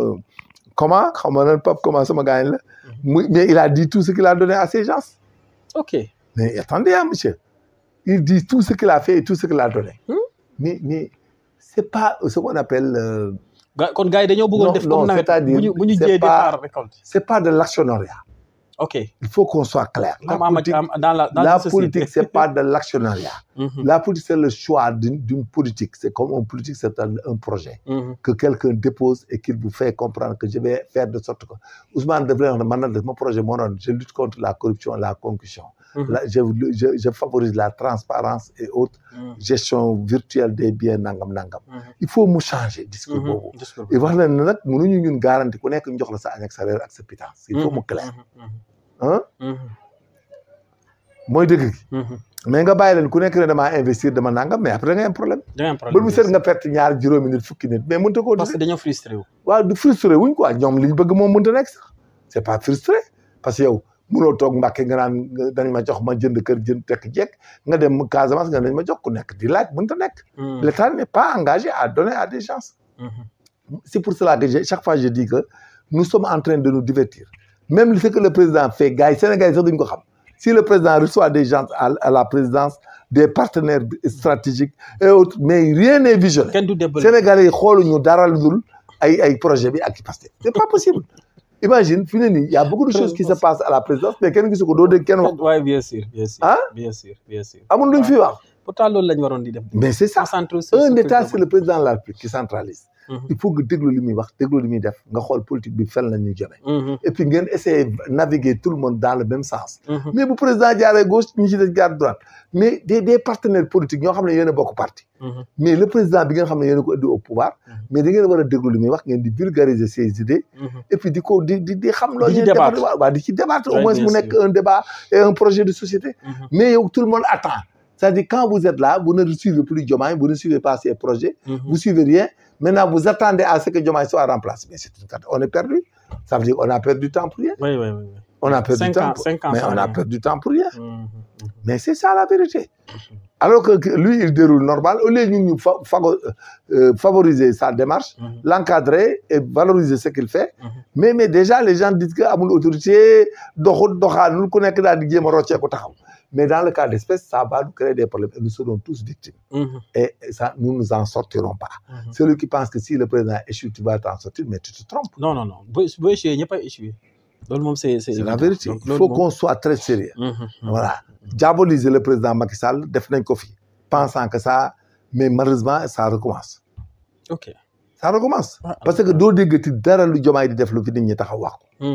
comment xaw ma nan Pape comment sama gaañ la mais il a dit tout ce qu'il a donné à ces gens ok mais attendez monsieur il dit tout ce qu'il a fait et tout ce qu'il a donné mais c'est pas ce qu'on appelle kon gars yi dañoo bëggoon def comme nawet bu ñu jiyee di xaar récolte c'est pas de l'actionnariat ok il faut qu'on soit clair la politique c'est pas de l'actionnariat la politique c'est le choix d'une politique c'est comme un politique c'est un projet que quelqu'un dépose et qu'il vous fait comprendre que je vais faire de sorte que Ousmane devrait wax ne man nag mon projet moo doon je lutte contre la corruption la concussion je favorise la transparence et autres gestion virtuelle des biens nangam il faut mu changer discours boobu et wax leen ne nag mënuñu ñun garanti ku nekk ñu jox la sa añ ak sa reer ak sa pitance il faut mu clair mooy dëgg gi mais nga bàyyi leen ku nekk ne damaa investir dama nangam mais après da ngay am problème ba mu seet nga perte ñaar juróomi nit fukki nit mais mënta koo parce que dañoo frustré wu waaw du frustré wuñ quoi ñoom liñ bëgg moom mënta nekk sax c'est pas frustré parce que yow mënoo toog Mbàkke nga naan dañ ma jox ma jënd kër jënd tekk jekk nga dem Casamance nga dañ ma jox ku nekk di laaj mënta nekk l'État n'est pas engagé à donner à des gens c'est pour cela que chaque fois je dis que nous sommes en train de nous divertir même ce que le président fait gars yi Sénégal yi sax duñ ko xam si le président reçoit des gens à la présidence des partenaires stratégiques et autres mais rien n'est visionné Sénégalais yi xooluñu dara lu dul ay projet bi ak i Pastef c'est pas possible imagine fi ne nii y a beaucoup de choses qui se passent à la présidence mais kenn gisu ko doo dégg kenn wax waaye bien sûr bien sûr amul luñ fi wax pourtant loolu lañ waroon di def mais c'est ça un état c'est le président de la République qui centralise il faut que déglu li muy wax déglu li muy def nga xool politique bi fel la ñuy jëmee et puis ngeen essayer naviguer tout le monde dans le même sens mais bu président jaaree gauche ñi ci des jaar droite mais des partenaires politiques ñoo xam ne yéen a bokk parti mais le président bi ngeen xam ne yéen a ko indi au pouvoir mais da ngeen war a déglu li muy wax ngeen di vulgariser ses idées et puis di ko di xam loo ñuy débat waaw di ci débattre au moins mu nekk un débat et un projet de société mais yow tout le monde attend c'est-à-dire quand vous êtes là vous ne suivez plus Diomaye vous ne suivez pas ses projets vous suivez rien maintenant vous attendez à ce que Diomaye soit remplacé mais c'est une carte on est perdu ça veut dire on a perdu du temps pour rien on a perdu du temps mais on a perdu du temps pour rien mais c'est ça la vérité alors que lui il déroule normal au lieu ñu favoriser sa démarche l'encadrer et valoriser ce qu'il fait mais déjà les gens disent que amul autorité doxaanul ku nekk daal di jéem a roccee ko taxaw mais dans le cas d'espèce ça va nous créer des problèmes et nous serons tous victimes et ça nous nous en sortirons pas celui qui pense que si le président échoue tu vas t'en sortir mais tu te trompes non boo échoué ñëpp a échoué loolu moom c'est la vérité il faut qu'on soit très sérieux voilà diaboliser le président Macky Sall def nañ ko fi pensant que ça mais malheureusement ça recommence ça recommence parce que doo déggati dara lu Diomaye di def lu fi nit ñi taxaw wax ko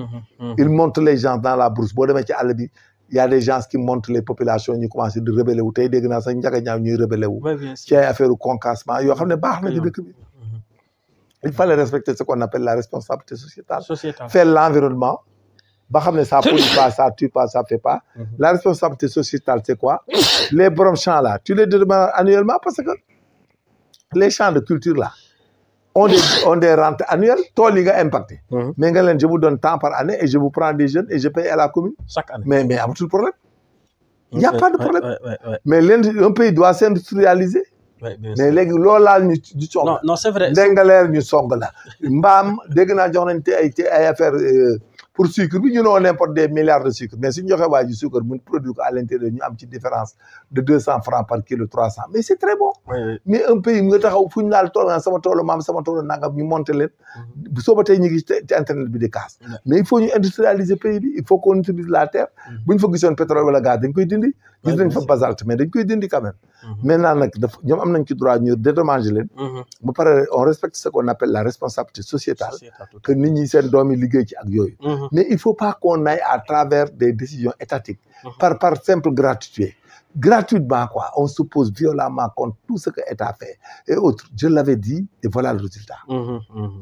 il monte les gens dans la brousse boo demee ci àll bi y a des gens qui montent les populations ñu commencé di rebelle wu tey dégg naa sax njaga ñaaw ñuy rebelle wu ci ay affaire concassement yoo xam ne baax na ci dëkk bi il fallait respecter ce qu'on appelle la responsabilité sociétale faire l'environnement ba xam ne ça pollue pas ça tue pas ça fait pas la responsabilité sociétale c'est quoi les borom champs là tu les demandes annuellement parce que les champs de culture là ont des rentes annuelles tool yi nga impacté mais nga leen je vous donne temps par année et je vous prends des jeunes et je paye à la commune chaque année mais amatul problème il y a pas de problème mais un pays doit s'industrialiser mais léegi loolu laal ñu song non c'est vrai ndengaleer ñu song la mbaam dégg naa jox nañ te ay affaire pour sucre bi ñu on importe des milliards de sucre mais suñu joxee waa ji sucre mun produit ko à l'intérieur ñu am ci différence de 200 francs par kilo 300 mais c'est très bon. Mais un pays nga taxaw fu ñu laal tool sama toolu maam sama toolu nangam ñu monter leen. bu sooba tey ñu ngi ci internet bi di casse. mais il faut ñu industrialiser pays bi il faut qu'on utilise la terre. bu ñu fa gisoon pétrole wala gaz dañ koy dindi. gis nañ fa basalte mais dañ koy dindi quand même. maintenant nag daf ñoom am nañ ci droit ñu dédommager leen. ba pare on respecte ce qu'on appelle la responsabilité sociétale. que nit ñi seen doom yi liggéey ci ak yooyu. mais il faut pas qu'on aille à travers des décisions étatiques. par simple gratuité. Gratuitement quoi, on s'oppose violemment contre tout ce que l'État fait et autres. Je l'avais dit et voilà le résultat.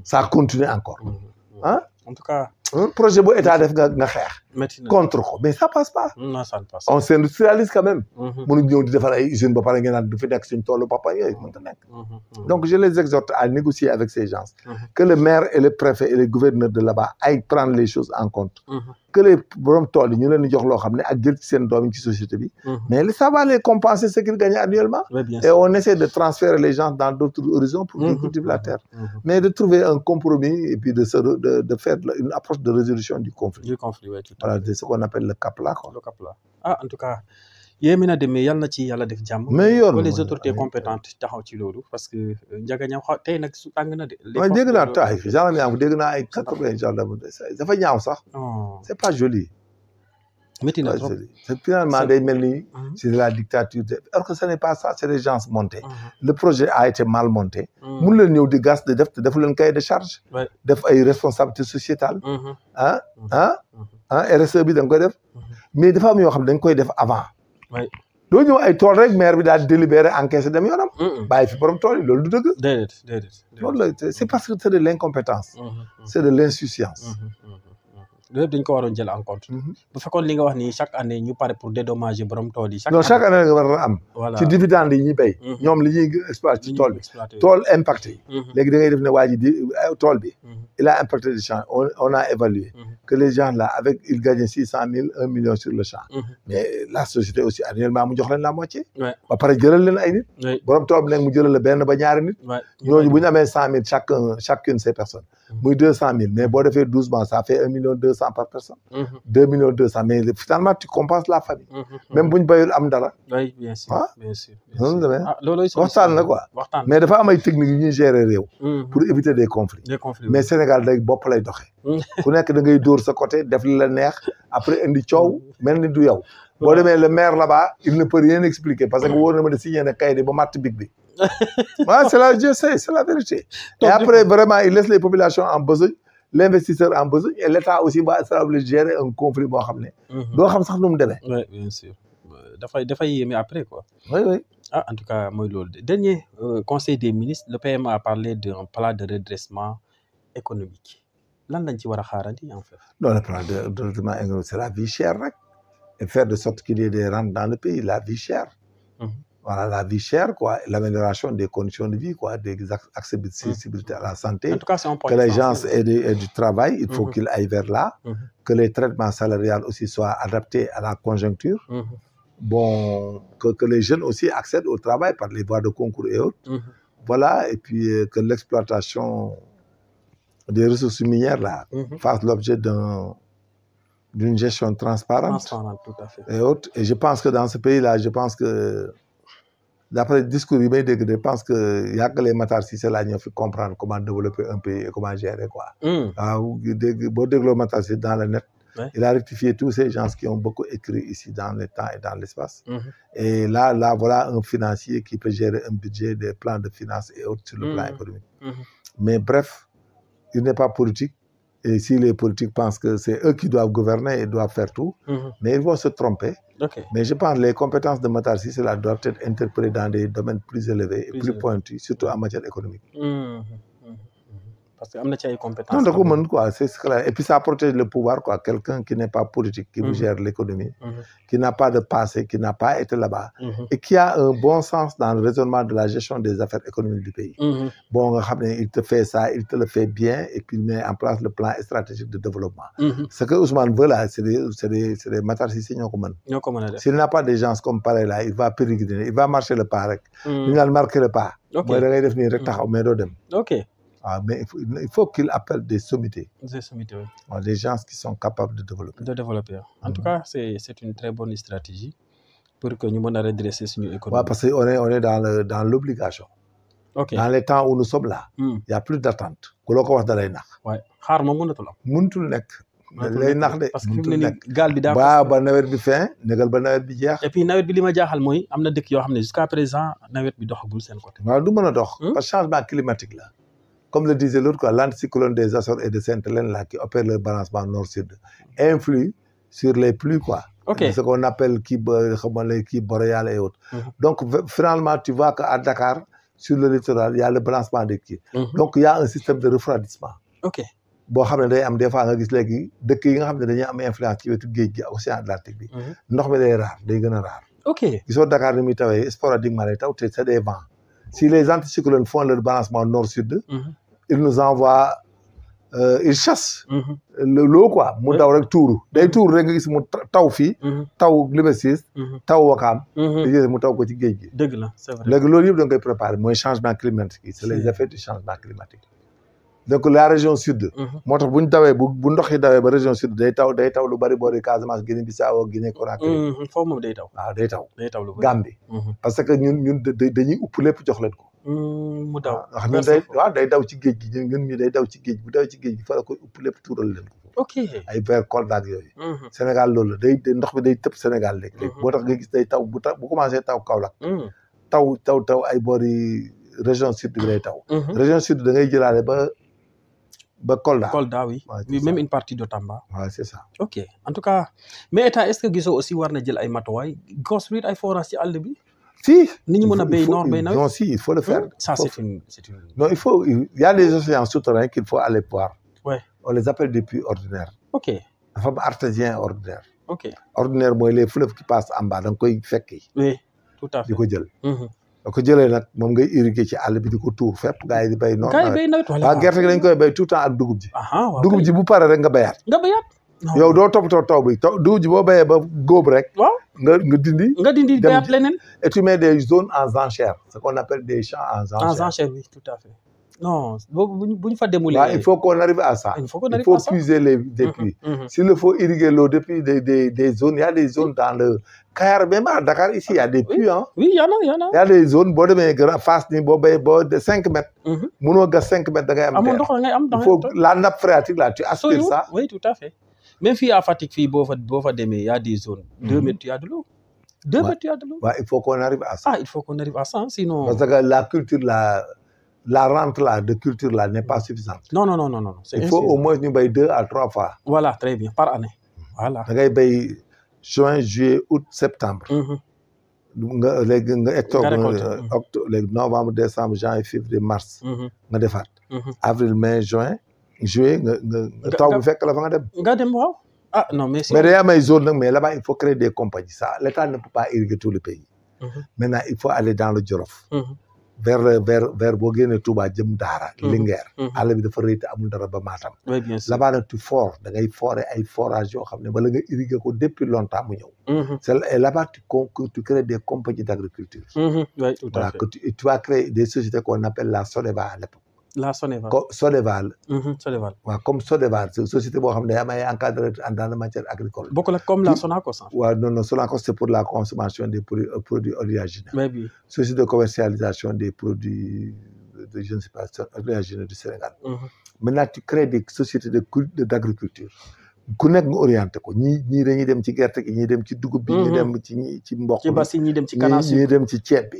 Ça continue encore. Hein? En tout cas, un projet bu état def nga xeex. contre ko mais ça passe pas. Non, ça ne passe pas. On s'industrialise quand même. mënuñ ñëw di defar ay usines ba pare ngeen naan du fi nekk suñ toolu papa yooyu mënta nekk. Donc je les exhorte à négocier avec ces gens. Que le maire et le préfet et les gouverneurs de là-bas aillent prendre les choses en compte. Que les borom tool yi ñu leen di jox loo xam ne ak jël ci seen doom yi ci société bi. mais ça va les compenser ce qu'ils gagnent annuellement. Et on essaie de transférer les gens dans d'autres horizons pour qu'ils cultivent la terre. Mais de trouver un compromis et puis de faire une approche de résolution du conflit. Du conflit, oui, tout à fait. Voilà, c'est ce qu'on appelle le CAPLA, quoi. Le CAPLA. Ah, en tout cas, yéeme na demee yàlla na ci yàlla def jàmm. mais yor les autorités compétentes taxaw ci loolu parce que Ndiaga Niang tey nag su tàng na de. waaw dégg naa taay gendarme yaa ngi dégg naa ay 80 gendarme dafa ñaaw sax. c'est pas joli. métti na trop c'est finalement day mel ni. c'est de la dictature alors que ce n'est pas ça c'est des gens montés. Le projet a été mal monté. mun leen ñëw di gas di def te defu leen cahier de charge. def ay responsabilités sociétales. RSE bi da nga koy def. mais dafa am yoo xam ne dañ koy def avant. doo ñëw ay tool rek maire bi daal di délibéré encaissé dem yoonam. bàyyi fi borom tool yi loolu du dëgg. déedéet. loolu la c'est parce que c'est de l'incompétence. c'est de l'insouciance. lépp dañ ko waroon jël en compte. bu fekkoon li nga wax ni chaque année ñu pare pour dédommager borom tool yi. chaque année nga war a am. voilà ci dividende yi ñuy béy. ñoom li ñuy exploité ci tool bi. tool impacté yi. léegi da ngay def ne waa ji di tool bi. il a impacté le champ on a évalué. que les gens là avec ils gagnent 600 000 1 million sur le champ. mais la société aussi annuellement mu jox leen la moitié. ba pare jëlal leen ay nit. borom tool bi nag mu jëlal la benn ba ñaari nit. ñooñu bu ñu amee 100 000 chacune ces personnes. muy 200 000 mais boo defee 12 mois ça fait 1 million 200 par personne. 2 millions 200 mais finalement tu compenses la famille. même bu ñu béyul am dara. oui bien sûr bien sûr. noonu la demee loolooy waxtaan la quoi. mais dafa am ay techniques yu ñuy gérer réew. pour éviter des conflits. mais Sénégal day bopp lay doxee. ku nekk da ngay dóor sa côté def li la neex après indi coow mel ni du yow. boo demee le maire là-bas il ne peut rien expliquer parce que wóor na ma ne signé na kayit ba matt big bi. c'est la vérité. Et après vraiment il laisse les populations en besogne. L'investisseur en besogne et l'État aussi sera obligé de gérer un conflit boo xam ne. doo xam sax nu mu demee. oui bien sûr dafay yéeme après quoi. oui. Ah en tout cas mooy loolu dernier conseil des ministres le PM a parlé d'un plan de redressement économique lan lañ ci war a xaarandi en fait. non le plan de redressement économique c'est la vie chère rek et faire de sorte qu'il y ait des rentes dans le pays la vie chère. Voilà, la vie chère, quoi, l'amélioration des conditions de vie, quoi, des accessibilités à la santé. En tout cas, c'est un point que les gens aient du travail, il faut qu'ils aillent vers là. Que les traitements salariales aussi soient adaptés à la conjoncture. Bon, que les jeunes aussi accèdent au travail par les voies de concours et autres. Voilà, et puis que l'exploitation des ressources minières, là, fasse l'objet d'une gestion transparente. Tout à fait. Et autres. Et je pense que dans ce pays-là, d'après le discours yi may dégg je pense que y a que les Matar Cissé là ñoo fi comprendre comment développer un pays et comment gérer quoi. waaw boo dégloo Matar Cissé dans le net. Il a rectifié tous ces gens qui ont beaucoup écrit ici dans le temps et dans l'espace. Et là voilà un financier qui peut gérer un budget, des plans de finances et autres sur le plan économique. Mais bref, il n'est pas politique. Et si les politiques pensent que c'est eux qui doivent gouverner et doivent faire tout, mais ils vont se tromper. Mais je pense que les compétences de Matar Cissé là doivent être interprétées dans des domaines plus élevés et plus pointus, surtout en matière économique. Parce qu'il y a des compétences. Non, d'accord, quoi, c'est clair. Et puis ça protège le pouvoir, quoi. Quelqu'un qui n'est pas politique, qui vous gère l'économie, qui n'a pas de passé, qui n'a pas été là-bas, et qui a un bon sens dans le raisonnement de la gestion des affaires économiques du pays. Bon, il te fait ça, il te le fait bien, et puis il met en place le plan stratégique de développement. Ce que Ousmane veut là, c'est des Matar Cissé. S'il n'a pas des gens comme pareil là, il va pérégriner, il va marcher le pas. Il va marquer le pas. Ok. Ok. Ah, mais il faut qu'il appelle des sommités. Des sommités, oui. Des gens qui sont capables de développer. En tout cas, c'est une très bonne stratégie pour que nous puissions redresser notre économie. Ouais, parce qu'on est dans l'obligation. Ok. Dans les temps où nous sommes là, il n'y a plus d'attente. Ku la ko wax da lay nax. Ouais. xaar moom mënatul am. mënatul nekk. lay nax de parce que fi mu ne nii gaal bi daa. ba nawet bi fin négal ba nawet bi jeex. et puis nawet bi li ma jaaxal mooy am na dëkk yoo xam ne jusqu'à présent nawet bi doxagul seen côté. waaw du mën a dox. parce que changement climatique là. Comme le disait l'autre, l'anticyclone des Açores et de Sainte-Hélène là qui opère le balancement nord-sud influe sur les pluies quoi. Ok. Ce qu'on appelle qui boréal et autres. Donc finalement tu vois qu'à Dakar sur le littoral il y a le balancement des qui. Donc il y a un système de refroidissement. Ok. boo xam ne day am des fois nga gis léegi dëkk yi nga xam ne dañuy am influence ci wetu géej gi océan Atlantique bi. ndox mi day raar day gën a raar. ok gisoo Dakar ni muy tawee sporadiquement lay taw te c'est des vents. Si les anticyclones font leur balancement nord-sud. ils nous envoient ils chassent. l'eau quoi mu daw rek tuuru. day tuuru rek nga gis mu taw fii. taw Liberté 6. taw Wakaam. gis mu taw ko ci géej gi. dëgg la c'est vrai léegi loolu yëpp da nga koy préparer mooy changement climatique yi c'est les effets du changement climatique. donc la région sud. moo tax bu ñu dawee bu ndox yi dawee ba région sud day taw lu bari boori Casamance Guinée Bissau Guinée Conakry. foofu moom day taw. waaw day taw. day taw lu bari Gambie. parce que ñun dañuy upp lépp jox leen ko. mu daw wax ñun day daw ci géej gi ñun ñu day daw ci géej bu daw ci géej gi fa la koy upp lépp tuural leen ko. ok ay vers Kolda ak yooyu. Sénégal loolu la day ndox bi day tëb Sénégal léegi. moo tax nga gis day taw bu commencé taw Kaolack. taw ay boori région sud bi day taw. région sud da ngay jëlaale ba Kolda. Kolda oui. Oui, même une partie de Tamba. Ouais, c'est ça. Ok en tout cas mais état est-ce que gisoo aussi war na jël ay matuwaay construire ay forage ci àll bi. Si. nit ñi mën a béy noor béy nawet. Non si il faut le faire. Ça c'est une. Non il y a des océans souterrains qu'il faut aller voir. Ouais. On les appelle des puits ordinaires. ok dafa am artésien ordinaire. ok ordinaire mooy les fleuves qui passent en bas da nga koy fekki. oui tout à fait di ko jël. da ko jëlee nag moom ngay irriguer ci àll bi di ko tuur fépp gars yi di béy noor. gars yi béy nawet voilà. waaw gerte gi dañ koy béy tout le temps ak dugub ji. waaw dugub ji bu pare rek nga béyaat. nga béyaat. yow doo toppatoo taw bi dugub ji boo béyee ba góob rek. waaw nga dindi. nga dindi béyaat leneen. et tu mets des zones en enchère ce qu'on appelle des champs en enchère. En enchère oui tout à fait. Non bu ñu fa démoulé. il faut qu'on arrive à ça. Il faut puiser des puits. S'il faut irriguer l'eau depuis des zones, il y a des zones dans le Kayar, même à Dakar ici, il y a des puits. Hein. Oui, il y en a. Il y a des zones, face de 5 mètres. Mono gas 5 mètres, il faut la nappe phréatique là, tu aspires ça. Oui, tout à fait. Même si à Fatick, il y a des zones. 2 mètres, il y a de l'eau. 2 mètres, il y a de l'eau. Ouais, il faut qu'on arrive à ça. Ah, il faut qu'on arrive à ça, sinon. Parce que la culture la rente là, de culture là n'est pas suffisante. Non. Il faut au moins nous payer 2 à 3 fois. Voilà, très bien, par année. Voilà. Da ngay bay juin, juillet, août, septembre. Octobre, novembre, décembre, janvier, février, mars. nga defaat. Avril, mai, juin, juillet nga taw bu fekk la fa nga dem. Waaw. Ah non mais day am ay zone nag mais là-bas il faut créer des compagnies ça l'État ne peut pas irriguer tout le pays. Maintenant il faut aller dans le Djolof. vers boo génnee Touba jëm Daara. Linguère. àll bi dafa rëy te amul dara ba Matam. oui bien sûr là-bas nag tu fort da ngay forer ay forage yoo xam ne bala nga irriguer ko depuis longtemps mu ñëw. et là-bas tu crées des compagnies d'agriculture. oui tout à fait. Tu vas créer des sociétés qu'on appelle la Sodeva à l'époque. La Soneval. Soneval. Soneval. waaw comme Soneval société boo xam ne day am ay encadré dans la matière agricole. bokkul ak comme la Sonacos. waaw non Sonacos c'est pour la consommation des produits oléagineux. oui. Société de commercialisation des produits de je ne sais pas oléagineux du Sénégal. Maintenant tu crées des sociétés d'agriculture. ku nekk nga orienté ko ñii dañuy dem ci gerte gi ñii dem ci dugub bi. ñii dem ci mboq bi ci basi ñii dem ci canne à sucre ñii dem ci ceeb bi.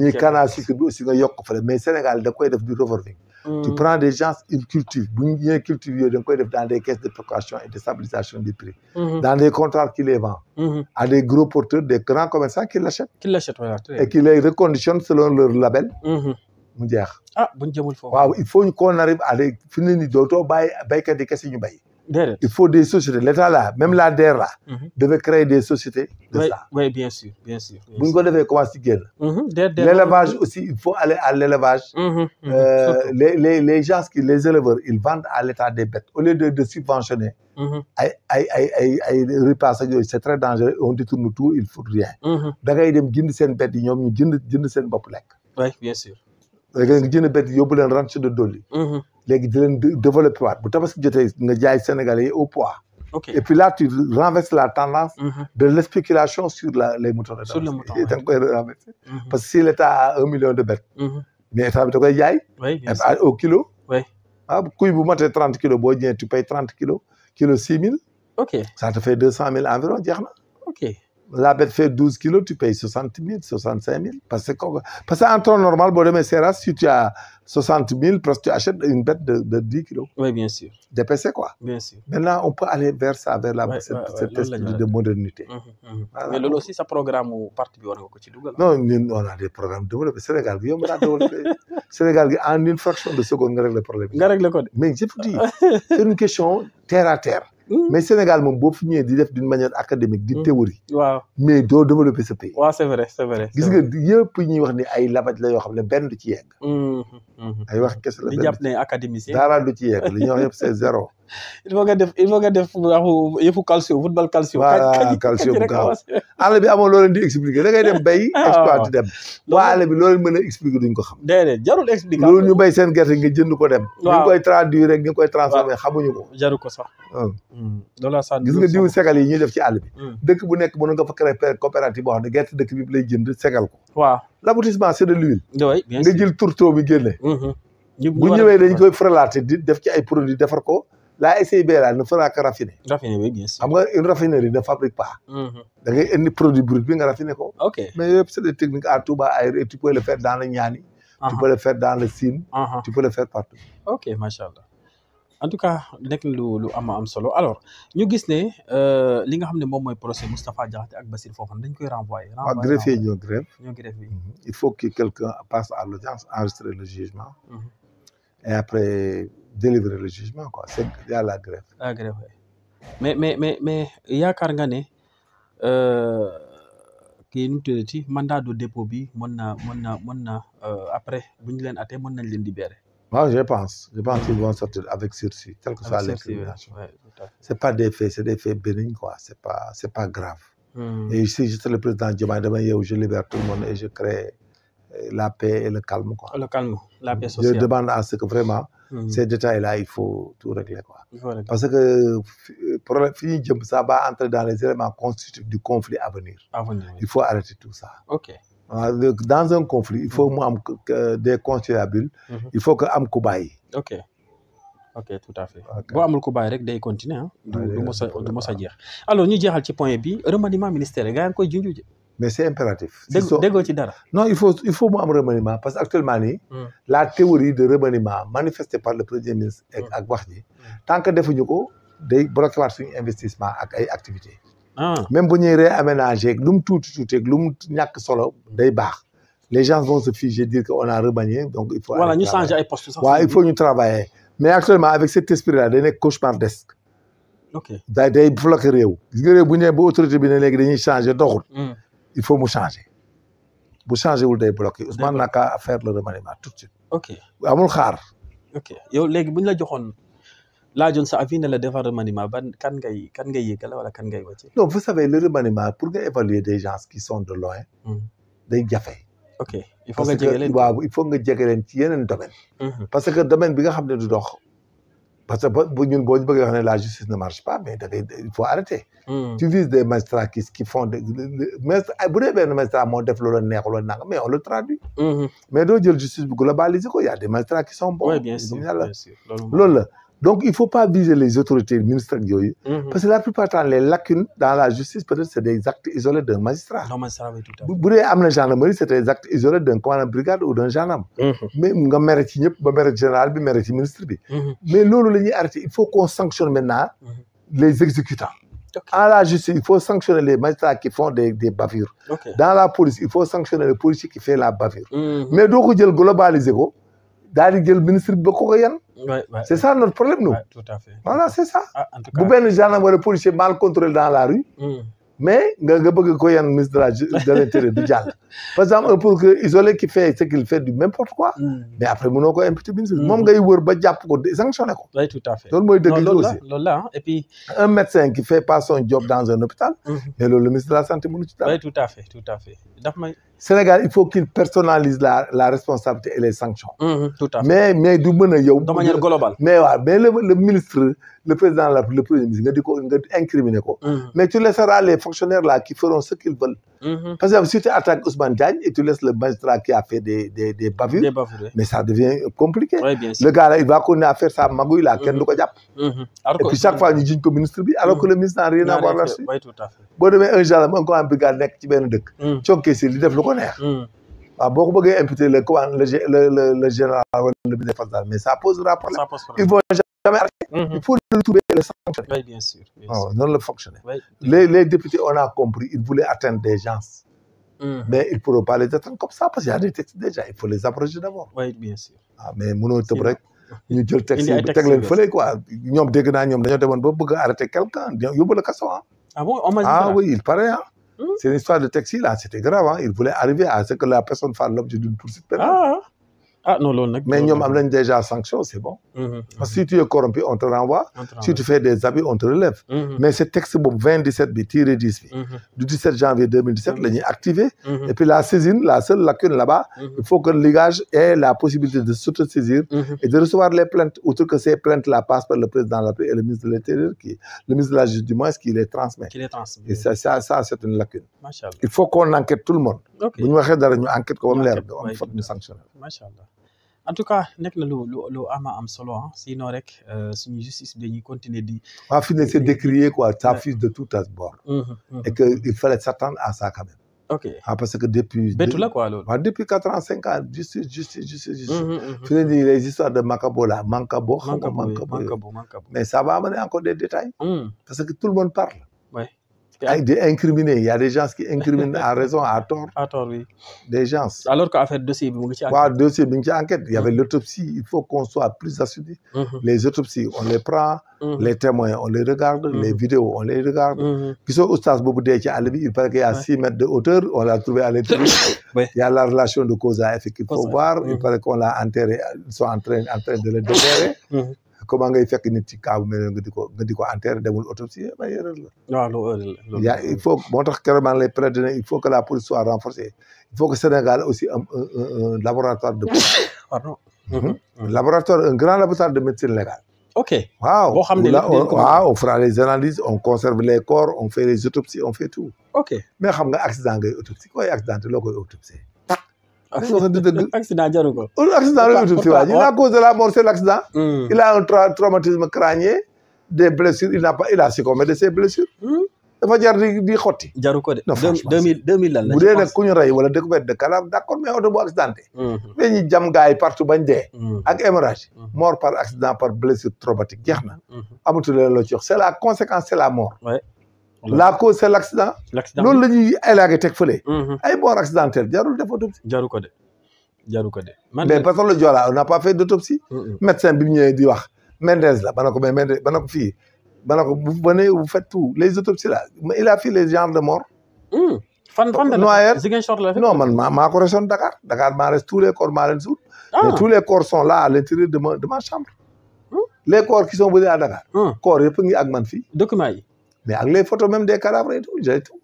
ñii canne à sucre bi aussi nga yokk fële mais Sénégal da koy def du revolving. Tu prends des gens ils cultivent bu ñu cultive yooyu da nga koy def dans des caisses de précaution et de stabilisation des prix. Dans des comptoirs qui les vendent. À des gros porteurs des grands commerçants qui l'achètent. Voilà. Et qui les reconditionnent selon leur label. mu jeex. Ah buñ jëmul foofu. waaw il faut qu'on arrive à des fi mu ne nii dootoo bàyyi béykat yi kese ñu béy. Il faut des sociétés. L'État là, même la DER là, devait créer des sociétés de ça. Oui, bien sûr. Vous devez commencer l'élevage aussi, il faut aller à l'élevage. Les gens, les éleveurs, ils vendent à l'État des bêtes. Au lieu de subventionner, c'est très dangereux. On détourne tout, il ne faut rien. Da ngay dem jënd seen bêtes yi ñoom ñu jënd seen bopp lekk. Oui, bien sûr. léegi nga jënd bett yóbbu leen ranch de Doli. léegi di leen développé waat bu tabaski jotee nga jaay Sénégalais yi au poids. ok et puis là tu renverses la tendance. de l' spéculation sur les moutons de sur le mouton da nga koy renverser. parce que si l' État a 1 million de bêtes. mais État bi da koy jaay. oui bien sûr au kilo. oui ah kuy bu matee 30 kilos boo ñëwee tu payes 30 kilos kilo 6 000. ok ça te fait 200 000 environ jeex na. ok la bête fait 12 kilos tu payes 60 000 65 000 parce que en temps normal boo demee Seras si tu as 60 000 presque tu achètes une bête de 10 kilos. oui bien sûr DPC quoi. bien sûr maintenant on peut aller vers ça vers cette esprit de modernité. Voilà. Mais loolu aussi sa programme mu parti bi war nga ko ci dugal. non ñun on a des programmes développés Sénégal gi yomb naa développé Sénégal gi en une fraction de seconde nga régler problème bi. nga régler ko de. mais je vous dis c'est une question terre à terre. mais Sénégal moom boo fi ñëwee di def d'une manière académique di théorie. waaw mais doo développer ce pays. waaw c'est vrai c'est vrai. gis nga yëpp ñuy wax ni ay labaj la yoo xam ne benn du ci yegg. ay wax kese la di jàpp ne académicien. dara du ci yegg li ñuy wax yëpp c'est zéro. il faut nga def waxu yëfu calcio football calcio. voilà calcio bu gaaw àll bi amoo loo leen di expliquer da ngay dem bay. exploité dem waa àll bi loolu mën a expliquer duñ ko xam. déedéet jarul explication loolu ñu bay seen gerte nga jënd ko dem. waaw ñu ngi koy traduire rek ñu ngi koy transformer xamuñu ko. jaru ko sax. loolu la gis nga diwu segal yi ñuy def ci àll bi. dëkk bu nekk mën nga fa créer coopérative boo xam ne gerte dëkk bi lay jënd segal ko. waaw l'aboutissement c'est de l'huile. oui bien nga sûr jël tourteau bi génne. bu ñëwee dañ koy frelater di def ci ay produits defar ko. la SIB là ne fera que raffiner. raffiner oui bien sûr. xam nga une raffinerie ne fabrique pas. da ngay indi produit brut bi nga raffiner ko. ok mais yëpp c'est des techniques à Touba ay tu peux le faire dans le Niani. tu peux le faire dans le Sine. tu peux le faire partout. ok macha allah en tout cas nekk na lu am solo alors ñu gis ne li nga xam ne moom mooy procès Moustapha Diakhaté ak Bassirou Fofana dañ koy renvoyer. waaw greffier ñoo grève. ñoo grève bi. il faut que quelqu'un passe à l'audience enregistrer le jugement. et après délivrer le jugement quoi c'est y a la grève. la grève mais yaakaar nga ne kii nu mu tuddati mandat de dépôt bi mën na après bu ñu leen atee mën nañ leen libérer. moi je pense qu'ils vont sortir avec sursis quelle que soit l'incrimination. c'est pas des faits c'est des faits bénignes quoi c'est pas grave. et si j'étais le président Diomaye dama yeewu je libère tout le monde et je crée la paix et le calme quoi. le calme la paix sociale. je demande à ce que vraiment. ces détails-là il faut tout régler quoi. parce que problème fi ñuy jëm ça va entrer dans les éléments constitutifs du conflit à venir. il faut arrêter tout ça. ok dans un conflit il faut mu am des conciliabules. il faut que am ku bàyyi. ok tout à fait boo amul ku bàyyi rek day continuer ah. du mos a jeex. alors ñu jeexal ci point bi remaniement ministériel gars yi koy junj. mais c'est impératif. déggoo ci dara. non il faut mu am remaniement parce que actuellement nii. la théorie de remaniement manifestée par le premier ministre. ak wax ji tant que defuñu ko day bloqué waat suñu investissement ak ay activités. même bu ñuy réaménager lu mu tuuti lu mu ñàkk solo day baax. les gens vont se figer dire que on a remanié donc il faut. voilà ñu changer ay postes sax. waaw il faut ñu travailler mais actuellement avec cet esprit là day nekk cauchemardesque. ok day bloqué réew. gis nga réew bu ñu nee ba autorité bi ne léegi dañuy changer doxul. il faut mu changer bu changer wul day bloqué Ousmane n'a qu'à faire le remaniement tout de suite. ok amul xaar. ok yow léegi bu ñu la joxoon laajoon sa avis ne la defar remaniement ban kan ngay yëgal wala kan ngay wàcce. non vous savez le remaniement pour nga évaluer des gens qui sont de loin. day jafe. ok il faut nga jege leen waaw il faut nga jege leen ci yeneen domaine. parce que domaine bi nga xam ne du dox. parce que boo ñu bëggee wax ne la justice ne marche pas mais il faut arrêter. tu vises des magistrats qui font des bu dee benn magistrat moo def loola neexul wala nanga mais on le traduit. mais doo jël justice bu globaliser ko y a des magistrats qui sont bons. oui bien sûr loolu la donc il faut pas viser les autorités ministres ak yooyu. parce que la plupart du temps les lacunes dans la justice peut-être c'est des actes isolés d'un magistrat. bu dee am na gendarmerie c'est des actes isolés d'un commandant de brigade ou d'un gendarme. mais nga mere ci ñëpp ba mere ci général bi mere ci ministre bi. mais loolu la ñuy arrêter il faut qu'on sanctionne maintenant les exécutants. En la justice, il faut sanctionner les magistrats qui font des bavures. Dans la police, il faut sanctionner le policier qui fait la bavure. Mais doo ko jël globaliser ko daal di jël ministre bi ba ko yan. C'est ça notre problème nous. Tout à fait. Voilà c'est ça. bu benn gendarme wala policier mal contrôlé dans la rue. mais nga bëgg ko yan ministre de l'intérieur du jàll. par exemple un procureur isolé qui fait ce qu'il fait du n'importe quoi. mais après mënoo ko imputer ministre moom ngay wër ba jàpp ko sanctionné ko. oui tout à fait loolu mooy dëgg aussi loolu la et puis. un médecin qui fait pas son job dans un hôpital. mais loolu le ministre de la santé mënu ci dara. oui tout à fait daf may. Sénégal il faut qu'il personnalise la responsabilité et les sanctions. Tout à fait mais du mën a yow. de manière globale. mais waaw mais le ministre le président le premier ministre nga incriminer ko. mais tu laisseras les fonctionnaires là qui feront ce qu'ils veulent. Par exemple si tu attaques Ousmane Diagne et tu laisses le magistrat qui a fait des bavures. Des bavures. mais ça devient compliqué. Oui, bien sûr. Le gars là il va continuer à faire sa magouille là kenn du ko jàpp. et puis chaque fois ñu jiñ ko ministre bi alors que le ministre n'a rien à voir là-dessus. Oui, tout à fait. boo demee un gendarme un commandant brigade nekk ci benn dëkk. cokkee si li def lu ko neex. waaw boo ko bëggee imputer le général wala le ministre des forces armées mais ça posera problème. Ils vont jamais arrêter. Il faut le trouver et le sanctionner. Oui, bien sûr. Non le fonctionner. Oui. Les députés on a compris ils voulaient atteindre des gens. mais ils ne pourront pas les atteindre comme ça parce qu'il y a des textes déjà il faut les abroger d'abord. Oui, bien sûr. mais mënoo tëb rek. ñu jël texte yi teg leen fële quoi ñoom dégg naa ñoom dañoo demoon ba bëgg a arrêter quelqu'un yóbbu la kaso Ah bon, on m'a dit oui il paraît c'est une histoire de texte là c'était grave il voulait arriver à ce que la personne fasse l'objet d'une poursuite pénale. Non loolu nag. mais ñoom am nañ déjà sanction c'est bon. parce que si tu es corrompu on te renvoie. Si tu fais des abus on te relève. mais ce texte boobu 2017 bi tiré 10 bi. du 17 janvier 2017 la ñuy activé. et puis la saisine la seule lacune là-bas. il faut que le ligage ait la possibilité de s'autosaisir. et de recevoir les plaintes outre que ces plaintes là passent par le président de la République et le ministre de l'Intérieur le ministre de la Justice du moins qui les transmet. et ça c'est une lacune. Macha Allah. il faut qu'on enquête tout le monde. ok bu ñu waxee dara ñu enquête ko ba mu leer am foog ñu sanctionner. Macha Allah. En tout cas nekk na lu am solo sinon rek suñu justice bi dañuy continuer di. waaw fi ne c'est décrié quoi ça fuse de tout bord. et que il fallait s'attendre à ça quand même. ok parce que depuis. bettu la quoi loolu. waaw depuis 4 ans 5 ans justice. fi ne nii les histoires de Mancabo là Mancabo. mais ça va amener encore des détails. parce que tout le monde parle. oui. Des incriminés il y a des gens qui incriminent à raison à tort. À tort oui. Des gens. alors que affaire dossier bi mu ngi ci enquête. waaw dossier bi mu ngi ci enquête il y avait l'autopsie il faut qu'on soit plus assidu. les autopsies on les prend. les témoins on les regarde. les vidéos on les regarde. gisoo oustaz boobu dee ci àll bi il paraît qu'il y a 6 mètres de hauteur on l'a trouvé à l'intérieur. il y a la relation de cause à effet qu'il faut voir. il paraît qu'on l'a enterré ils sont en train de le déterrer. comment ngay fekk nit ci cas bu mel ne nga di ko enterrer demul autopsie ba erreur la. waaw loolu il faut moo tax keroog maa ngi lay prédire il faut que la police soit renforcée il faut que Sénégal aussi un laboratoire de. pardon. laboratoire un grand laboratoire de médecine légale. ok. waaw boo xam ne on fera les analyses on conserve les corps on fait les autopsies on fait tout. ok mais xam nga accident ngay autopsie koy accidenté loo koy autopsie. accident jaru ko. accident la autopsie waa ji la cause de la mort c'est l'accident. il a un traumatisme crânien des blessures il a succombé de ses blessures. dafa jar di xotti. jaru ko de. non franchement 2000 lan la. bu dee nag ku ñu rey wala découverte de cadavre d'accord mais oto bu accidenté. dañuy jam gars yi partout bañ dee. ak hémorragie. mort par accident par blessure traumatique jeex na. amatul leen loo ci wax c'est la conséquence c'est la mort. la cause c'est l'accident. loolu la ñuy élagué teg fële. ay mort accidentelle jarul def autopsie. jaru ko de. mais parce que le Joola on n'a pas fait d'autopsie. médecin bi mu ñëwee di wax Mendez la ba na ko mais Mendez ba na ko fii. vous venez vous faites tout les autopsies là il a fait les genres de mort. fan Noyer Ziguinchor la non man maa ko resoon Dakar maa res tous les corps maa leen suul. mais tous les corps sont là à l'intérieur de ma chambre. les corps qui sont venus à Dakar. corps yëpp ngi ak man fii. documents yi. mais ak les photos même des cadavres et tout j'ai tout.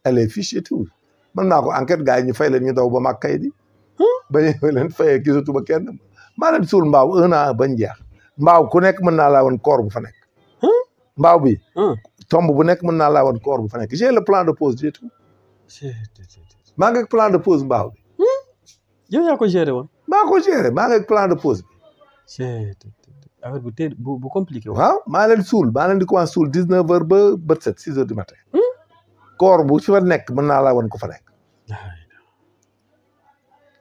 et les fichiers tout. man naa ko enquête gars yi ñu fay leen ñu daw ba mag kayit yi. ba ñu leen fayee gisatu ba kenn maa leen suul mbaaw 1 an bañ jeex mbaaw ku nekk mën naa laa woon corps bu fa nekk. mbaaw bi. tomb bu nekk mën naa laa woon corps bu fa nekk j'ai le plan de pose j'ai tout. maa ngi ak plan de pose mbaaw bi. yow yaa ko géré woon. maa ko géré maa ngi ak plan de pose bi. affaire bu compliqué woon. waaw maa leen suul maa leen di commencé suul 19h ba bët set 6h du matin. corps bu ci fa nekk mën naa laa woon ko fa nekk.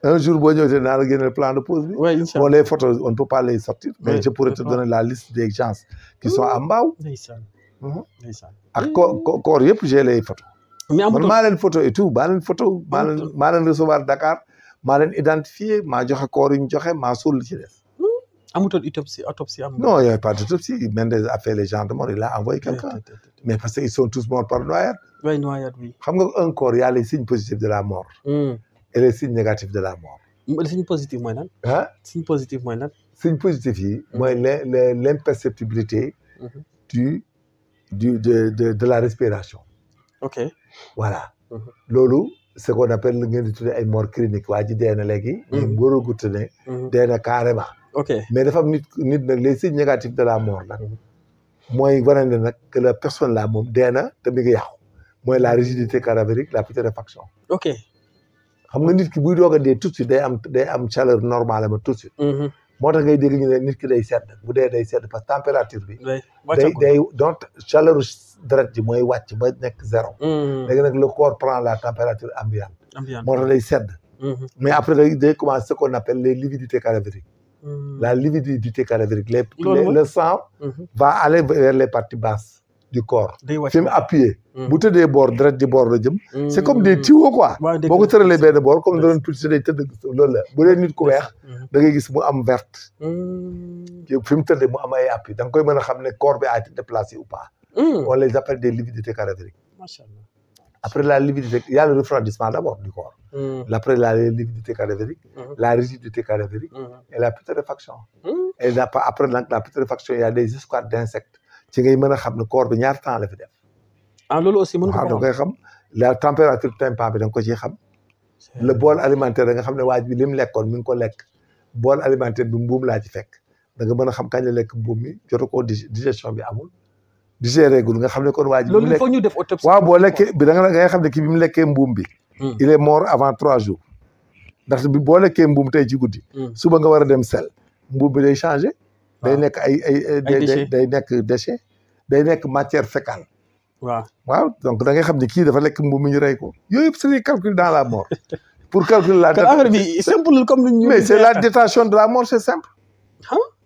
un jour boo ñëwee naa la génne plan de pose bi. oui incha bon les photos on ne peut pas les sortir. mais je pourrais te donner la liste des gens qui sont à Mbao. ndeysaan. ak corps yëpp j'ai les photos. mais man maa leen photo et tout maa leen photo maa leen recevoir Dakar maa leen identifié maa joxe corps yi ñu joxe maa suul ci des. amutoon autopsie am. non il y avait pas d'autopsie Mendez a fait les gens de mort il a envoyé quelqu'un mais parce que ils sont tous morts par noyade. oui noyade oui. xam nga un corps y a les signes positifs de la mort. et les signes négatifs de la mort. le signe positif mooy lan. ah signe positif mooy lan. signe positif yi. mooy l'imperceptibilité de la respiration. ok voilà. loolu ce qu'on appelle ngeen di tuddee ay mort clinique waa ji dee na léegi. wóoragut ne. dee na carrément. ok mais dafa am nit nag les signes négatifs de la mort nag. mooy wane ne nag que la personne là moom dee na te mi ngi yàqu. mooy la rigidité cadavérique la putréfaction. ok xam nga nit ki buy doog a dee tout de suite day am chaleur normale ma tout de suite. moo tax ngay dégg ñu ne nit ki day sedd bu dee day sedd parce que température bi. day donc chaleur deret ji mooy wàcc ba nekk zéro. léegi nag le corps prend la température ambiante. moo tax day sedd. mais après day commencer ce qu'on appelle les lividités cadavériques. la lividité cadavérique le sang. va aller vers les parties basses du corps. fi mu appuyé. bu tëddee boor deret ji boor la jëm. c'est comme des tuyaux quoi. boo ko tëralee benn boor comme doon tuuti day tëdd loolu la bu dee nit ku weex. da ngay gis mu am verte. fi mu tëddee mu am ay appui da nga koy mën a xam ne corps bi a été déplacé ou pas. on les appelle des lividités cadavériques. Machallah. Après la lividité, il y a le refroidissement d'abord du corps. Après la lividité cadavérique, la rigidité cadavérique et la putréfaction. Et après la putréfaction, il y a des escouades d'insectes. ci ngay mën a xam ne corps bi ñaar temps la fi def. ah loolu aussi mën nga ko xam la température tempa bi da nga ko ciy xam. le bol alimentaire da nga xam ne waaj bi li mu lekkoon mi ngi ko lekk. bol alimentaire bi mbuum laa ci fekk da nga mën a xam kañ la lekk mbuum mi jotu ko digestion bi amul. digéré gul nga xam ne kon waaj bi. loolu il faut ñu def autopsie. waaw boo lekkee bi da nga xam ne kii bi mu lekkee mbuum bi. il est mort avant 3 jours. ndax bi boo lekkee mbuum tey ci guddi. suba nga war a dem sel. mbuum bi day changé. day nekk day nekk déchet day nekk matière fécale. waaw donc da ngay xam ne kii dafa lekk mbuum mi ñu rey ko yooyu yëpp c'est des calculs dans la mort. pour calculer la affaire bi simple comme ni mais c'est la datation de la mort c'est simple.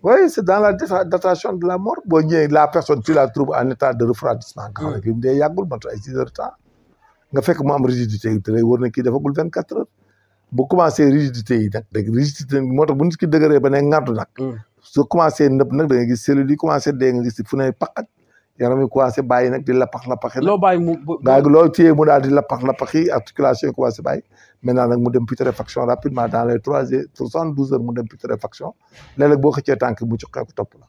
oui c'est dans la datation de la mort boo ñëwee la personne tu la trouves en état de refroidissement. nga xam ne kii day yàggul matu ay 6 heures de temps. nga fekk mu am rigidité yi te lay wër na kii dafagul 24 heures. bu commencé rigidité yi nag dégg rigidité moo tax bu nit ki dëgëree ba ne ŋàddu nag. su commencé nëb nag da ngay gis cellules yi commencé dee nga gis fu ne paqat yaram yi commencé bàyyi nag di lapax-lapaxi. loo bàyyi mu loo téye mu daal di lapax-lapaxi articulation yi commencé bàyyi. maintenant nag mu dem putréfaction rapidement dans les 72 heures mu dem putréfaction léeg-léeg boo xëccee tànk mu jox ko topp la.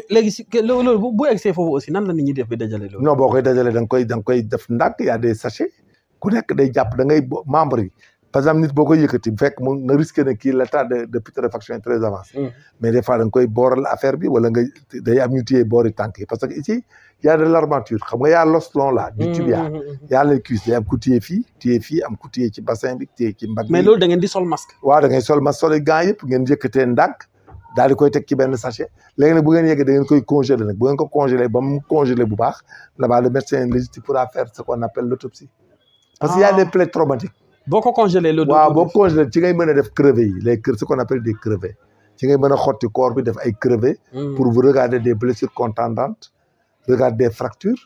léegi si loolu bu egsee foofu aussi nan la nit ñi def bi dajale loolu. non boo koy dajale da nga koy def ndànk y a des sachets ku nekk day jàpp da ngay membre yi. par exemple nit boo koy yëkkati fekk mu nga risqué ne kii l'état de putréfaction est très avancé. mais des fois da nga koy booral affaire bi wala nga day am ñu téye boori tànk yi parce que ici y a de l'armature xam nga y a l'os long là du tibia y a les cuisses day am ku téye fii am ku téye ci bassin bi téye ci mbagg. mais loolu da ngeen di sol masque. waaw da ngay sol masque sol gants yëpp ngeen yëkkatee ndànk daal di koy teg ci benn sachet léegi nag bu ngeen yeggee da ngeen koy congeler nag bu ngeen ko congeler ba mu congeler bu baax là-bas le médecin légitime pourra faire ce qu'on appelle l'autopsie. parce qu'il y a des plaies traumatiques. boo ko congelé loolu. waaw boo ko congelé ci ngay mën a def crevés yi les ce qu'on appelle des crevés ci ngay mën a xotti corps bi def ay crevés. pour vous regarder des blessures contendantes regarder des fractures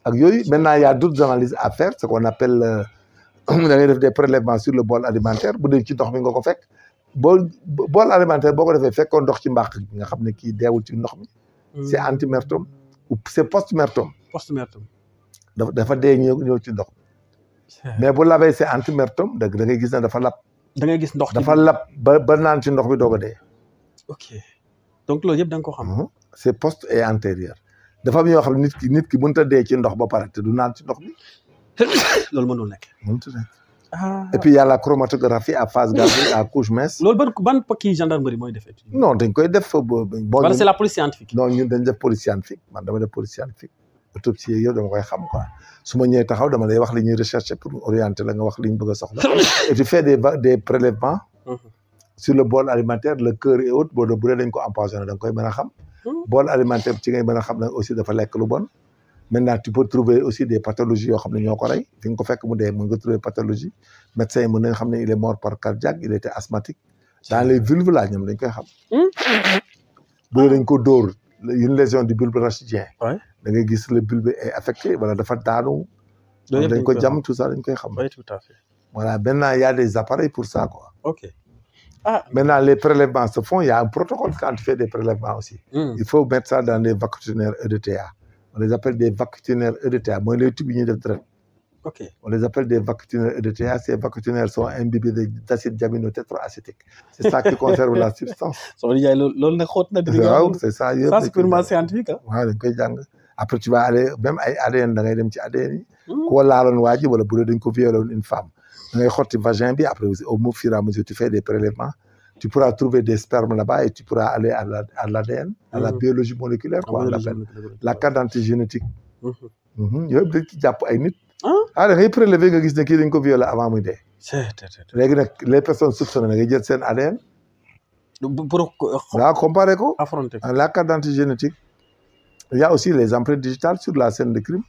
ak yooyu maintenant il y a d'autres analyses à faire ce qu'on appelle da ngay def des prélèvements sur le bol alimentaire bu dee ci ndox mi nga ko fekk bol alimentaire boo ko defee fekkoon ndox ci mbàq nga xam ne kii deewul ci ndox mi. c'est antemertum ou c'est postmertum. dafa dee ñëw ci ndox. mais bu labee c'est antemertum da ngay gis ne dafa lab. da ngay gis ndox dafa lab ba naan ci ndox bi doog a dee. ok donc loolu yëpp da nga ko xam. c'est post et antérieur. dafa am yoo xam ne nit ki mënut a dee ci ndox ba pare te du naan ci ndox bi. loolu mënul nekk. mënut a nekk. et puis y a la chromatographie à phase gazée à couche mince. loolu ban kii gendarmerie mooy def. non dañ koy def. wala c'est la police scientifique. non ñun dañ def police scientifique man dama def police scientifique. autopsie yow dama koy xam quoi su ma ñëwee taxaw dama lay wax li ñuy rechercher pour orienter la nga wax li ñu bëgg a soxla. et tu fais des prélèvements. sur le bol alimentaire le cœur et autres bu dee dañ ko empoisonné da nga koy mën a xam. bol alimentaire ci ngay mën a xam ne aussi dafa lekk lu bon. maintenant tu peux trouver aussi des pathologies yoo xam ne ñoo ko rey fi nga ko fekk mu dee mën nga trouver pathologie médecin yi mën nañ xam ne il est mort par cardiaque il était asthmatique. dans les vulves là ñoom dañ koy xam. bu dee dañ ko dóor une lésion du bulbe rachidien. da ngay gis le bulbe est affecté wala dafa daanu. dañ ko jam tout ça dañ koy xam. oui tout à fait. voilà maintenant il y a des appareils pour ça quoi. ok maintenant les prélèvements se font il y a un protocole quand tu fais des prélèvements aussi. il faut mettre ça dans des vacuotunaires EDTA. on les appelle des vacuotunaires EDTA mooy les tubes yi ñuy def deret. ok on les appelle des vacuotunaires EDTA ces vacuotunaires sont imbibés d'acide diaminotétroacétique. c'est ça qui conserve la substance. soo di jaay loolu nag xóot na. waaw c'est ça yëpp ça c'est purement scientifique ah. waaw dañ koy jàng après tu vas aller même ay ADN da ngay dem ci ADN yi. ku ko laaloon waa ji wala bu dee dañ ko violé woon une femme. da ngay xotti vagin bi après au fur et à mesure tu fais des prélèvements tu pourras trouver des spermes là-bas et tu pourras aller à l'ADN à la biologie moléculaire quoi on appelle la carte d'identité génétique yooyu dañ ci jàpp ay nit da ngay prélever nga gis ne kii dañ ko violé avant muy dee léegi nag les personnes soupçonnées da ngay jël seen ADN pour comparer ko affronter la carte d'identité génétique il y a aussi les empreintes digitales sur la scène de crime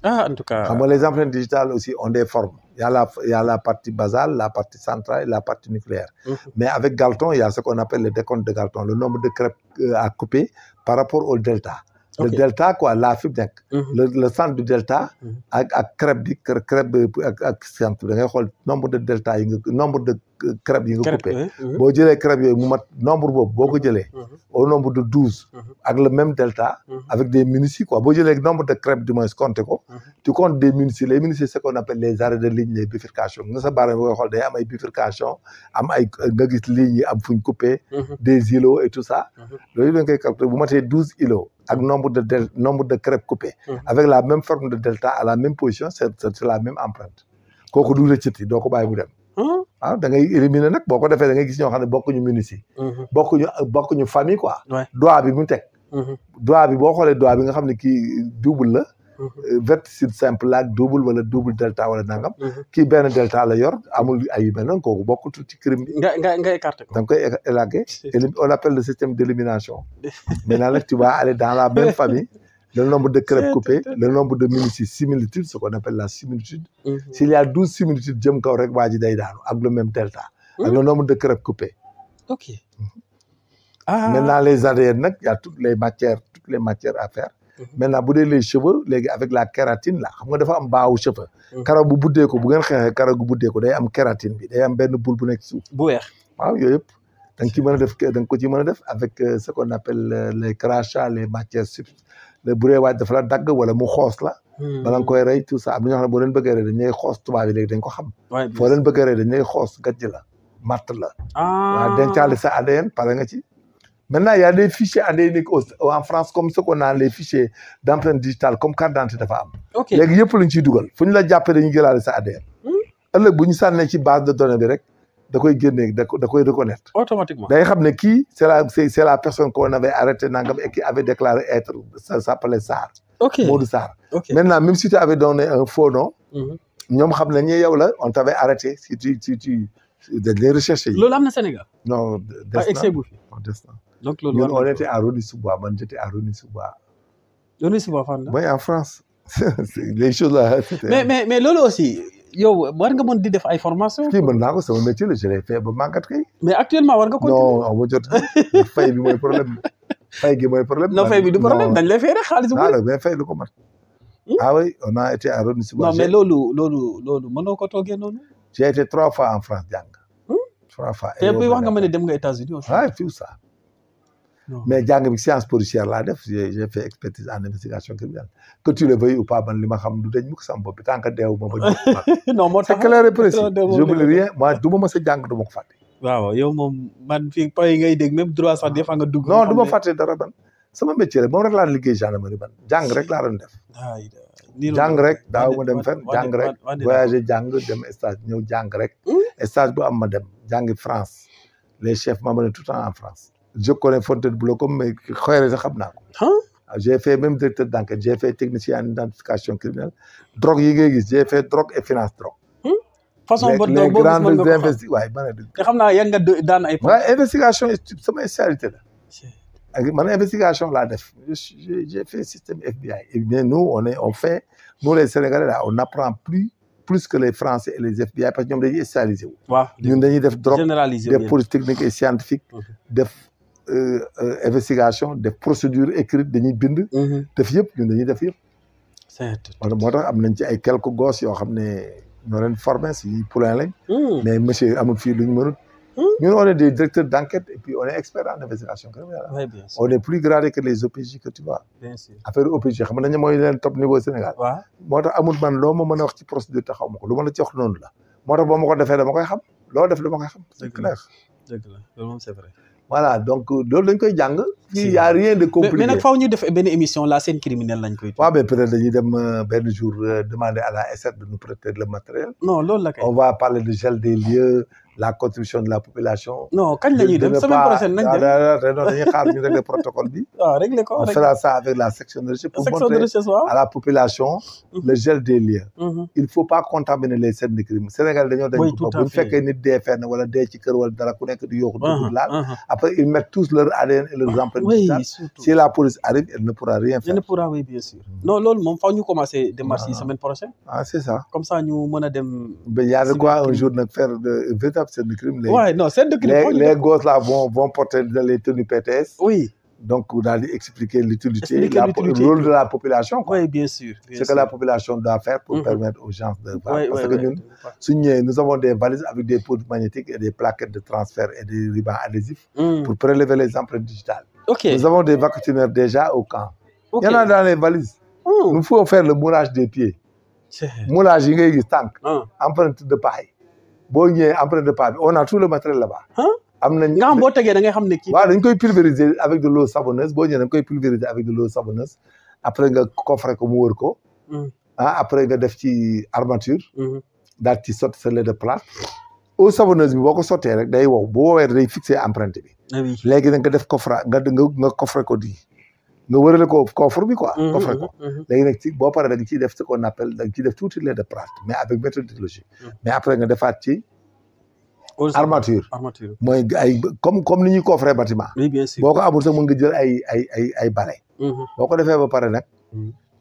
en tout cas xam nga les empreintes digitales aussi ont des formes il y a la partie basale la partie centrale et la partie nucléaire mais avec Galton il y a ce qu'on appelle le décompte de Galton le nombre de crêpes à couper par rapport au delta le delta quoi la fibre nekk le centre du delta ak crêpe bi ak centre da ngay xool nombre de delta yi nga nombre de crêpes yi nga coupé boo jëlee crêpes yooyu mu mat nombre boobu boo ko jëlee au nombre de 12 ak le même delta avec des minuties quoi boo jëlee nombre de crêpes du moins compté ko tu comptes des minuties les minuties c'est ce qu'on appelle les arrêts de ligne les bifurcations nga sa baaraam boo xool day am ay bifurcation am ay nga gis lignes yi am fuñ coupé des îlots et tout ça loolu dañ koy calculer bu matee 12 îlots ak nombre de crêpes coupées avec la même forme de delta à la même position c'est la même empreinte kooku du rëccati doo ko bàyyi mu dem waaw da ngay éliminer nag boo ko defee da ngay gis ñoo xam ne bokkuñu minutie bokkuñu famille quoi doigt bi mu teg doigt bi boo xoolee doigt bi nga xam ne kii double la verticille simple la ak double wala double delta wala nangam kii benn delta la yor amul ay yu mel noonu kooku bokkul ci crime bi nga écarté ko da nga koy élaguer on appelle le système d'élimination maintenant nag tu vas aller dans la même famille le nombre de crêpes coupées le nombre de minuties similitude ce qu'on appelle la similitude s'il y a 12 similitudes jëm kaw rek waa ji day daanu ak le même delta ak le nombre de crêpes coupées ok maintenant les ADN nag y a toutes les matières à faire maintenant bu dee les cheveux léegi avec la kératine là xam nga dafa am baawu cheveux karaw bu buddee ko bu ngeen xeexee karaw gu buddee ko day am kératine bi day am benn boule bu nekk suuf bu weex waaw yooyu yëpp da nga ci mën a def da nga ko ci mën a def avec ce qu'on appelle les crachats les matières bu dee waaj dafa la dagg wala mu xoos la bala nga koy rey tout ça am na ñoo xam ne boo leen bëggee rey dañ lay xoos tubaab yi léegi dañ ko xam foo leen bëggee rey dañ lay xoos gàjj la matt la waaw dencaale sa ADN pare nga ci maintenant il y a des fichiers ADN en France comme ce qu'on a les fichiers d'empreinte digitale comme carte d'identité dafa am léegi yëpp lañ ciy dugal fu ñu la jàppee dañuy jëlaale sa ADN ëllëg bu ñu sànnee ci base de données bi rek da koy génne da koy reconnaître automatiquement day xam ne kii c'est la personne qu'on avait arrêté nangam et qui avait déclaré être ça s'appelait Sarr Modou Sarr maintenant même si tu avais donné un faux nom ñoom xam nañ ne yow la on t'avait arrêté si tu dañ lay recherché yi loolu am na Sénégal non des na donc loolu ñun on était à Rony-sous-Bois man j'étais à Rony-sous-Bois Rony-sous-Bois fan la oui en France les choses là mais loolu aussi yow war nga mën di def ay formation kii mën naa ko sama métier la je l'ai fait ba màggat kay mais actuellement war nga continuer non ma jot fay bi mooy problème fay gi mooy problème non fay bi du problème dañ lay fay rek xaalis bu mais fay lu ko mat ah oui on a été à Rony-sous-Bois non mais loolu mënoo ko toogee noonu j'ai été 3 fois en France jàng 3 fois te bi wax nga ma ne dem nga États-Unis aussi tout ça mais jàng bi science policière laa def j'ai fait expertise en investigation criminelle que tu le veuilles ou pas man li ma xam du dañ mukk sama bopp bi tant que deewu ma ba non moo tax c'est clair et précis j'oublie rien moi du ma mës a jàng du ma ko fàtte waaw yow moom man fii pay ngay dégg même droit sax des fois nga dugg non du ma fàtte dara ban sama métier rek moom rek laa liggéey gendarmerie ban jàng rek laa doon def jàng rek daaw ma dem fenn jàng rek voyager jàng dem stage ñëw jàng rek stage bu am ma dem jàngi France les chefs m'amenaient tout le temps en France je connais Fontainebleau comme mais xëy sax xam naa ko j'ai fait même directeur d'enquête j'ai fait technicien en identification criminelle drogue yi ngay gis j'ai fait drogue et finance drogue façon boo les grandes investigations waaye ma ne nga xam naa yaa nga daan ay waaye investigation sama spécialité la man investigation laa def j'ai fait système FBI et bien nous les Sénégalais là on apprend plus que les Français et les FBI parce que ñoom dañuy spécialisé wu ñun dañuy def drogue def police technique et scientifique def investigation def procédure écrite dañuy bind def yëpp ñun dañuy def yëpp moo tax am nañ ci ay quelques gosses yoo xam ne ñoo leen formé si poulain lañ mais monsieur amul fii lu ñu mënut ñun on est des directeurs d'enquête et puis on est expert en investigation criminelle on est plus gradé que les OPJ que tu vois affaire OPJ xam nañu mooy leen top niveau Sénégal moo tax amul man loo ma mën a wax ci procédure te xaw ma ko lu ma la ci wax noonu la moo tax boo ma ko defee dama koy xam loo def dama koy xam c'est clair dëgg la loolu moom c'est vrai voilà donc loolu dañ koy jàng. fii y a rien de compliqué mais nag faaw ñu def benn émission la scène criminelle lañ koy. waaw mais peut-être dañuy dem benn jour demander à la SR de nous prêter le matériel. non loolu la kay. on va parler de gel des lieux la contribution de la population. non kañ la ñuy dem semaine prochaine nañ dem non dañuy xaar ñu régler protocole bi. waaw régler ko on fera ça avec la section de recherche. pour montrer à la population. le gel des lieux. il faut pas contaminer les scènes de crime. Sénégal dañoo dañ ko bu fekkee nit dee fenn wala dee ci kër wala dara ku nekk di yooxu dugg laal. après ils mettent tous leur ADN et leurs empreintes digitales. si la police arrive elle ne pourra rien faire. elle ne pourra, oui bien sûr. non loolu moom faaw ñu commencer démarche yi semaine prochaine. c'est ça. comme ça ñu mën a dem. mais y a de quoi un jour nag faire de véritable scène de crime. ouais non scène de crime. les gosses là vont porter les tenues PTS. oui. donc daal di expliquer l'utilité le rôle de la population quoi. oui bien sûr. ce que la population doit faire pour permettre aux gens de voir. parce que ñun suñu ñëwee nous avons des valises avec des poudres magnétiques et des plaquettes de transfert et des rubans adhésifs. pour prélever les empreintes digitales. nous avons des vaccineurs déjà au camp. il y en a dans les valises. nous faut faire le moulage des pieds. moulage yi ngay gis tànk. empreinte de paille. boo ñëwee empreinte de paille bi on a tout le matériel là-bas. am nañ nga xam boo tegee da ngay xam ne kii. waaw dañ koy pulvériser avec de l'eau savonneuse boo ñëwee da nga koy pulvériser avec de l'eau savonneuse après nga coffrer ko mu wër ko. après nga def ci armature. daal ci sotti sa lait de plâtre. eau savonneuse bi boo ko sottee rek day wow bu woowee day fixer empreinte bi. léegi nag nga def coffre nga coffrer ko di nga wërale ko coffre bi quoi. coffrer ko léegi nag ci boo paree da nga ciy def ce qu'on appelle da nga ciy def tuuti lait de plâtre mais avec méthodologie. mais après nga defaat ci. armature mooy ay comme ni ñuy coffrer bâtiment. oui bien sûr boo ko amul sax mën nga jël ay balai. boo ko defee ba pare nag.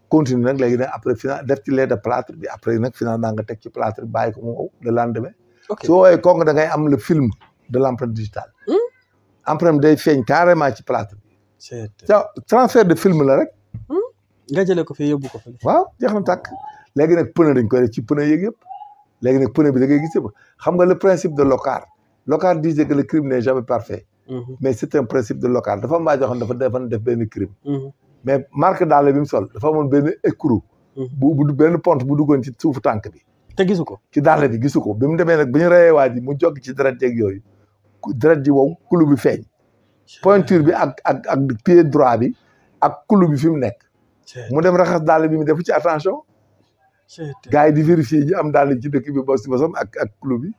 continue nag léegi nag après final def ci lait de plâtre bi après nag finalement nga teg ci plâtre bi bàyyi ko mu wow le lendemain. soo woowee kooku da ngay am le film de l'empreinte digitale. empreinte day feeñ carrément ci plâtre bi. transfert de film la rek. nga jëlee ko fi yóbbu ko fi. waaw jeex na tàkk léegi nag pneu dañ koy def ci pneu yeeg yëpp. léegi nag pneu bi da ngay gis yëpp xam nga le principe de Locard. Locard disait que le crime n'est jamais parfait. mais c'est un principe de Locard dafa am waa joo xam ne dafa def benn crime. mais marque daal bi mu sol dafa amoon benn écrou. bu benn pont bu duggoon ci suufu tànk bi. te gisu ko. ci daal bi gisu ko bi mu demee nag bu ñu reyee waa ji mu jog ci deret yeeg yooyu deret ji wow kulu bi feeñ. pointure bi ak pied droit bi ak kulu bi fi mu nekk. mu dem raxas daal bi mu def ci attention. gars yi di vérifier ñi am daal ci dëkk bi ba si bosam ak kulu bi.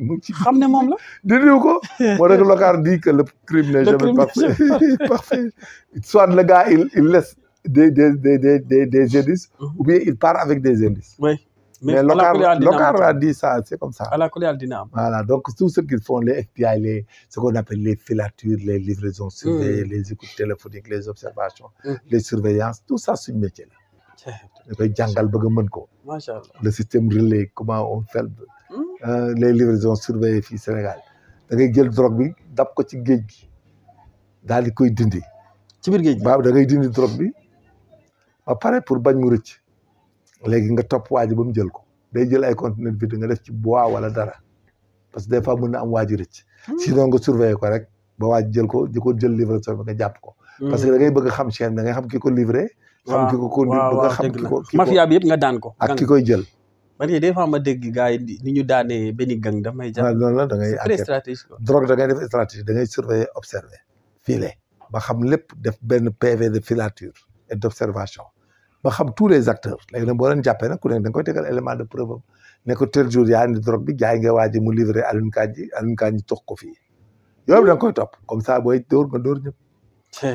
mu ci xam ne moom la. dindi ko moo tax Locard dit que le crime n'est jamais parfait. soit le gars il laisse des indices. ou bien il part avec des indices. oui mais Locard a dit ça c'est comme ça. ala kulli dina am. voilà donc tout ce qu'ils font les FBI ce qu'on appelle les filatures les livraisons surveillées les écoutes téléphoniques les observations. les surveillances tout ça suñu métier la. da koy jàngal bëgg a mën ko. macha allah le système relais comment on fait. les livraisons surveillées fii Sénégal da ngay jël drogue bi dab ko ci géej gi daal di koy dindi. ci biir géej gi waaw da ngay dindi drogue bi ba pare pour bañ mu rëcc léegi nga topp waa ji ba mu jël ko day jël ay conteneur vide nga def ci bois wala dara parce que des fois mën na am waa ji rëcc. sinon nga surveiller ko rek ba waa ji jël ko di ko jël livraison bi nga jàpp ko. parce que da ngay bëgg xam chaîne da ngay xam ki ko livré. xam ki ko conduire bëgg xam ki ko mafia bi yëpp nga daan ko. ak ki koy jël. parce que des fois ma dégg gars yi ni ñu daanee benn gang daf may jàpp. loolu la da ngay très stratégique quoi. drogue da ngay def stratégie da ngay surveiller observer filer ba xam lépp def benn PV de filature et d'observation ba xam tous les acteurs léegi nag boo leen jàppee nag ku nekk da nga koy tegal élément de preuve ne ko tel jour yaa indi drogue bi jaay nga waa ji mu livré Alioune Kandji tox ko fii yooyu da nga koy topp comme ça booy dóor nga dóor ñëpp.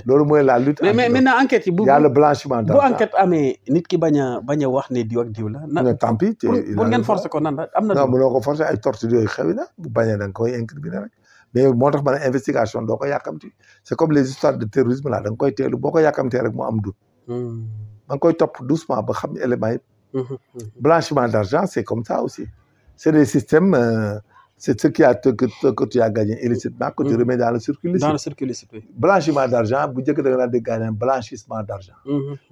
loolu mooy la lutte. mais maintenant enquête yi bu y a le blanchiment d'argent. bu enquête amee nit ki bañ a wax ne diw ak diw la. na tant pis pour ngeen forcer ko nan la am na. non mënoo ko forcer ay torture yooyu xewi na bu bañee da nga koy incriminer rek mais moo tax ma ne investigation doo ko yàkkamti c'est comme les histoires de terrorisme là da nga koy teelu boo ko yàkkamtee rek mu am doute. da nga koy topp doucement ba xam éléments yëpp. blanchiment d'argent c'est comme ça aussi c'est des systèmes. c'est ce que tu as gagné illicitement que tu remets dans le circuit licite. dans le circuit licite oui. blanchiment d'argent bu njëkk da nga daan dégg gagné blanchissement d'argent.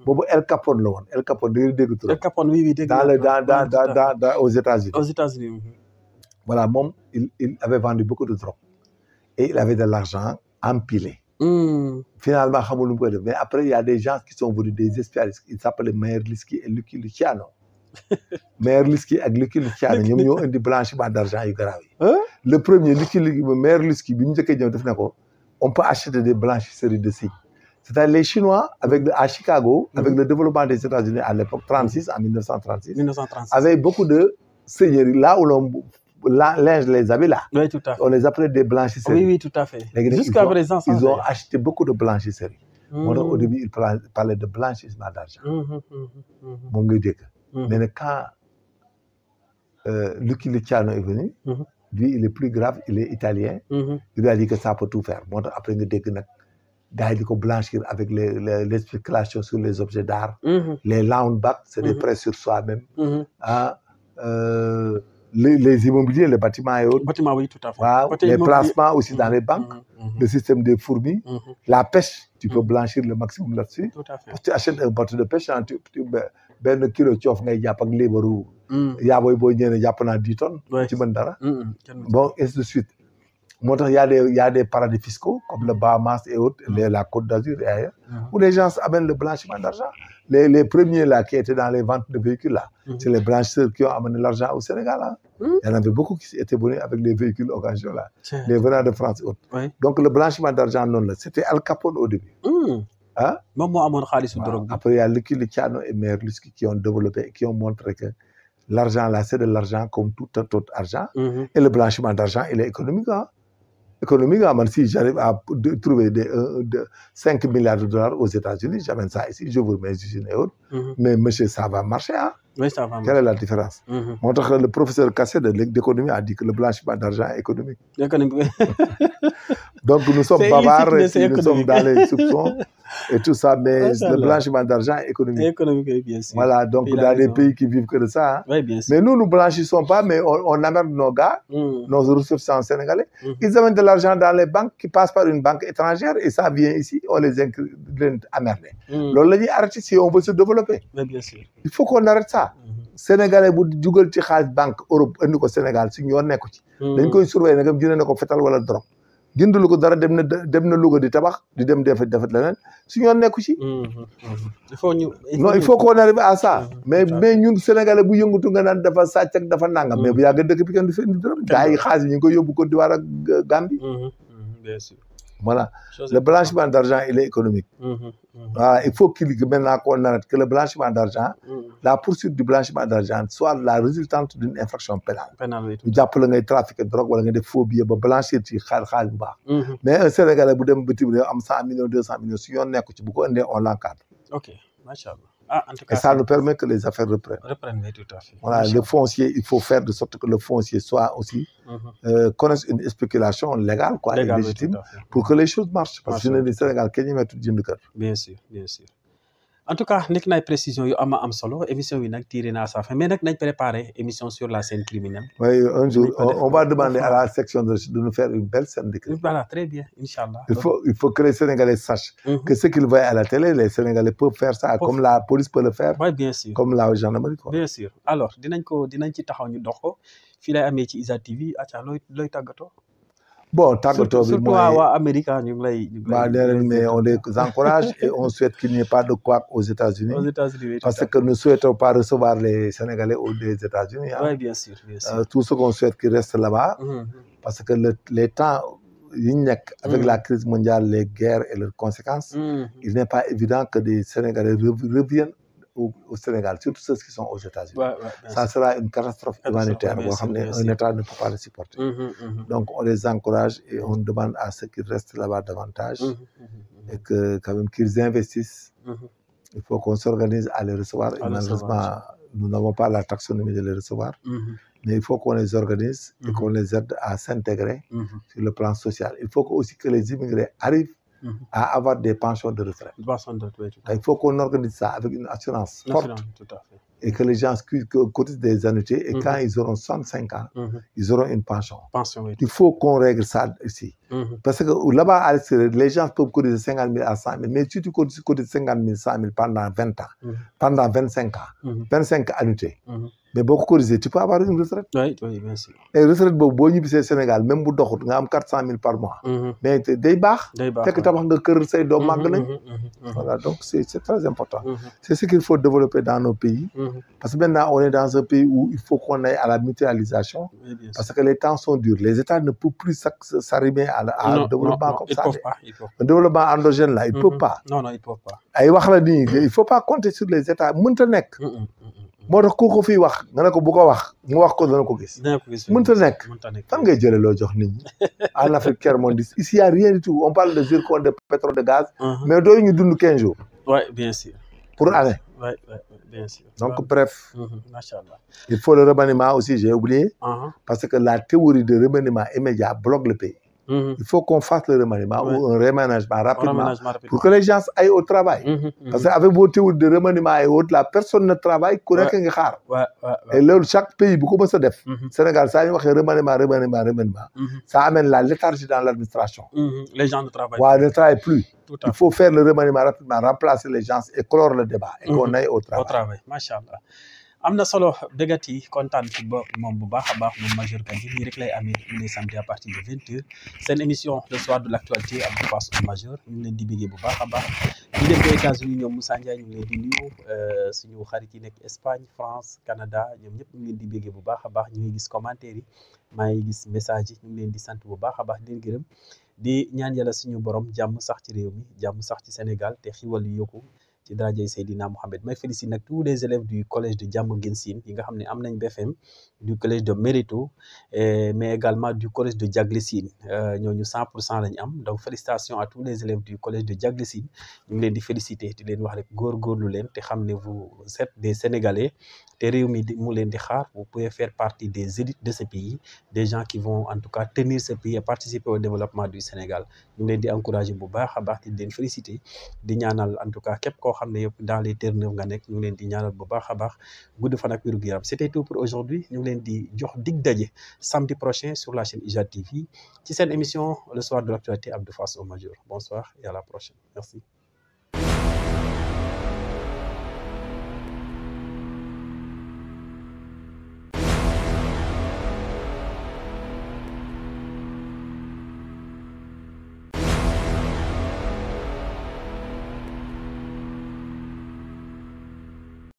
boobu El Capone la woon El Capone da ngay dégg trop. El Capone oui dégg dans aux États-Unis. aux États-Unis. voilà moom il avait vendu beaucoup de drogue et il avait de l'argent empilé. finalement xamul lu mu koy def mais après il y a des gens qui sont venus des spécialistes ils s'appellent Meyer Liski et Lucky Luciano. Meyer Liski ak Lucky Luciano ñoom ñoo indi blanchiment d'argent yu garaaw yi. le premier Meyer Liski bi mu njëkkee ñëw def na ko on peut acheter des blanchisseries de signes. C'est-à-dire les Chinois, à Chicago, avec le développement des États-Unis à l'époque, en 1936, avaient beaucoup de seigneuries, là où linge les habits là. Oui, tout à fait. On les appelait des blanchisseries. Oui, tout à fait. Jusqu'à présent, ils ont acheté beaucoup de blanchisseries. Au début, ils parlaient de blanchissement d'argent. Mais quand Lucky Luciano est venu, lui, il est plus grave, il est italien. Il lui a dit que ça peut tout faire. Après, il a dit qu'il blanchir avec les spéculations sur les objets d'art. Les loungebacks, c'est des prêts sur soi-même. Les immobiliers, les bâtiments et autres. Bâtiments, oui, tout à fait. Wow. Les placements aussi dans les banques. Le système des fourmis. La pêche, tu peux blanchir le maximum là-dessus. Tout à fait. Tu achètes un bateau de pêche, ben kilo tiof ngay japp ak lébaru ya boy ñene japp na 10 tonnes ci mën dara bon et ainsi de suite motax il y a des paradis fiscaux comme le Bahamas et autres la Côte d'Azur et ailleurs où les gens amènent le blanchiment d'argent les premiers là qui étaient dans les ventes de véhicules là c'est les blanchisseurs qui ont amené l'argent au Sénégal là. Il y en avait beaucoup qui étaient venus avec les véhicules occasion là les venant de France et autres donc le blanchiment d'argent non là c'était Al Capone au début. Hein? Après, il y a Lucky Luciano et Merlusky qui ont développé, qui ont montré que l'argent là, c'est de l'argent comme tout autre argent. Et le blanchiment d'argent, il est économique. Hein? Économiquement, si j'arrive à trouver 5 milliards de dollars aux États-Unis, j'amène ça ici, je vous mets usines et autres. Mais monsieur, ça va marcher. Hein? Oui, ça va marcher. Quelle est la différence? Le professeur Cassé d'économie a dit que le blanchiment d'argent est économique. Donc nous sommes bavards, nous sommes dans les soupçons et tout ça, mais le blanchiment d'argent est économique. Économique, bien sûr. Voilà, donc il y a des pays qui vivent que de ça. Hein. Oui, bien sûr. Mais nous ne blanchissons pas, mais on amène nos gars, nos ressources sénégalais. Ils amènent de l'argent dans les banques qui passent par une banque étrangère et ça vient ici, on les amène. Arrêter si on veut se développer. Oui, bien sûr. Il faut qu'on arrête ça. Sénégalais bu dugal ci xaalis banque Europe andi ko Sénégal suñu yoon nekku ci dañ koy surveiller nagam jëne na ko fetal wala drogue jëndalu ko dara dem na Louga di tabax di dem def leneen suñu yoon nekku ci il faut qu'on arrive à ça mais ñun Sénégalais bu yëngatu nga naan dafa sàcc ak dafa nangam mais bu yàgg dëkk bi kenn du fi indi dërëm gars yi xaalis ñu ngi koy yóbbu Côte d'Ivoire ak Gambie bien sûr. Voilà, le blanchiment d'argent, il est économique. Voilà, il faut maintenant qu'on arrête que le blanchiment d'argent, la poursuite du blanchiment d'argent soit la résultante d'une infraction pénale. Nous appelons le trafic de drogue ou des faux billets pour blanchir ci xaalis bu baax. Mais un Sénégalais bu dem bitim réew am 100 millions 200 millions su yoon nekk ci bu ko indee on l'encadre. Ok, machallah. Ah, en tout cas, et ça nous permet que les affaires reprennent. Oui, tout à fait. Voilà, le foncier, il faut faire de sorte que le foncier soit aussi connaisse une spéculation légale, quoi, Légal, légitime, oui, pour que les choses marchent. Parce que le Sénégal, Kenya met tout de cœur. Bien sûr, bien sûr. En tout cas, nekk na ay précision yu am solo émission bi nag tiré na sa fin mais nag nañ préparer émission sur la scène criminelle. Oui, un jour on va demander à la section de nous faire une belle scène de crime. Voilà, très bien, Inch'Allah. Il faut que les Sénégalais sachent que ce qu'ils voient à la télé, les Sénégalais peuvent faire ça comme la police peut le faire. Oui, bien sûr. Comme la gendarmerie quoi. Bien sûr. Alors, dinañ ci taxaw ñu dox ko fii lay amee ci ISA TV acca looy tàggatoo. Bon, surtout waa Amérique ñu ngi lay mais on les encourage et on souhaite qu'il n'y ait pas de couac aux États-Unis. Aux États-Unis, parce que nous ne souhaitons pas recevoir les Sénégalais des États-Unis. Hein. Oui, bien sûr, bien sûr. Tout ce qu'on souhaite qu'ils restent là-bas, parce que les temps avec la crise mondiale, les guerres et leurs conséquences, il n'est pas évident que des Sénégalais reviennent au Sénégal, surtout ceux qui sont aux États-Unis. Ça sera une catastrophe humanitaire. Un État ne peut pas le supporter. Donc, on les encourage et on demande à ceux qui restent là-bas davantage et que, quand même, qu'ils investissent. Il faut qu'on s'organise à les recevoir. Et malheureusement, nous n'avons pas la taxonomie de les recevoir. Mais il faut qu'on les organise et qu'on les aide à s'intégrer sur le plan social. Il faut aussi que les immigrés arrivent à avoir des pensions de retraite. Il faut qu'on organise ça avec une assurance forte et que les gens cotisent des annuités et quand ils auront 65 ans, ils auront une pension. Il faut qu'on règle ça ici. Parce que là-bas, à l'extérieur, les gens peuvent cotiser 50 000 à 100 000, mais si tu cotises 50 000, 100 000 pendant 20 ans, pendant 25 ans, 25 annuités, mais boo ko cotiser tu peux avoir une retraite. oui bien sûr. et retraite boobu boo ñibbisee Sénégal même bu doxut nga am 400 000 par mois. mais day baax. fekk tabax nga kër say doom màgg nañ. voilà donc c'est très important. c'est ce qu'il faut développer dans nos pays. parce que maintenant on est dans un pays où il faut qu'on aille à la mutualisation. parce que les temps sont durs les États ne peuvent plus s'arrimer à un développement comme ça. Un développement endogène là il peut pas. non ils peuvent pas. ay wax la nii il faut pas compter sur les États mënta nekk. moo tax ku ko fiy wax nga ne ko bu ko wax mu wax ko dana ko gis. mënta nekk fan ngay jëlee loo jox nit ñi en Afrique tiers-mondiste ici y a rien du tout on parle de zircon de pétrole de gaz. mais dooyu ñu dund 15 jours. oui bien sûr. pour année. oui bien sûr. donc bref. macha allah. il faut le remaniement aussi j'ai oublié. parce que la théorie de remaniement immédiat bloque le pays. Il faut qu'on fasse le remaniement ou un reménagement rapidement pour que les gens aillent au travail. Parce qu'avec vos théories de remaniement et autres, la personne ne travaille ku nekk nga xaar. Et loolu chaque pays bu ko mës a def. Sénégal saa ñu waxee remaniement. Ça amène la léthargie dans l'administration. Les gens ne travaillent pas. Ne travaillent plus. Il faut faire le remaniement rapidement, remplacer les gens et clore le débat et qu'on aille au travail. Au travail, macha allah. am na solo dëggat yi kontaan ci moom bu baax a baax moom Major Kandji nii rek lay amee ñu ne samedi à partir de 20h seen émission le soir de l'actualité Abdou Fass au Major ñu ngi leen di béggee bu baax a baax ñu dem ba États-Unis ñoom Moussa Ndiaye ñu ngi leen di nuyu suñu xarit yi nekk Espagne France Canada ñoom ñëpp ñu ngi leen di béggee bu baax a baax ñu ngi gis commentaire yi maa ngi gis message yi ñu ngi leen di sant bu baax a baax di leen gërëm di ñaan yàlla suñu borom jàmm sax ci réew mi jàmm sax ci Sénégal te xiwal yu yokku ci darajay Seydina Mohamed may félicite nag tous les élèves du collège de Diamaguène Sine yi nga xam ne am nañ BFM du collège de Mérito mais également du collège de Diaglé Sine ñooñu 100% lañ am donc félicitations à tous les élèves du collège de Diaglé Sine ñu ngi leen di féliciter di leen wax rek góorgóorlu leen te xam ne vous êtes des Sénégalais te réew mi mu leen di xaar vous pouvez faire partie des élites de ce pays des gens qui vont en tout cas tenir ce pays et participer au développement du Sénégal ñu ngi leen di encourager bu baax a baax di leen féliciter di ñaanal en tout cas képp koo xam ne yëpp dans les terres-neuves nga nekk ñu ngi leen di ñaanal bu baax a baax gudd fan ak wér gu yaram c'était tout pour aujourd'hui ñu ngi leen di jox dig daje samedi prochain sur la chaîne IJAD TV ci seen émission le soir de l'actualité Abdou Fass au Major bonsoir et à la prochaine merci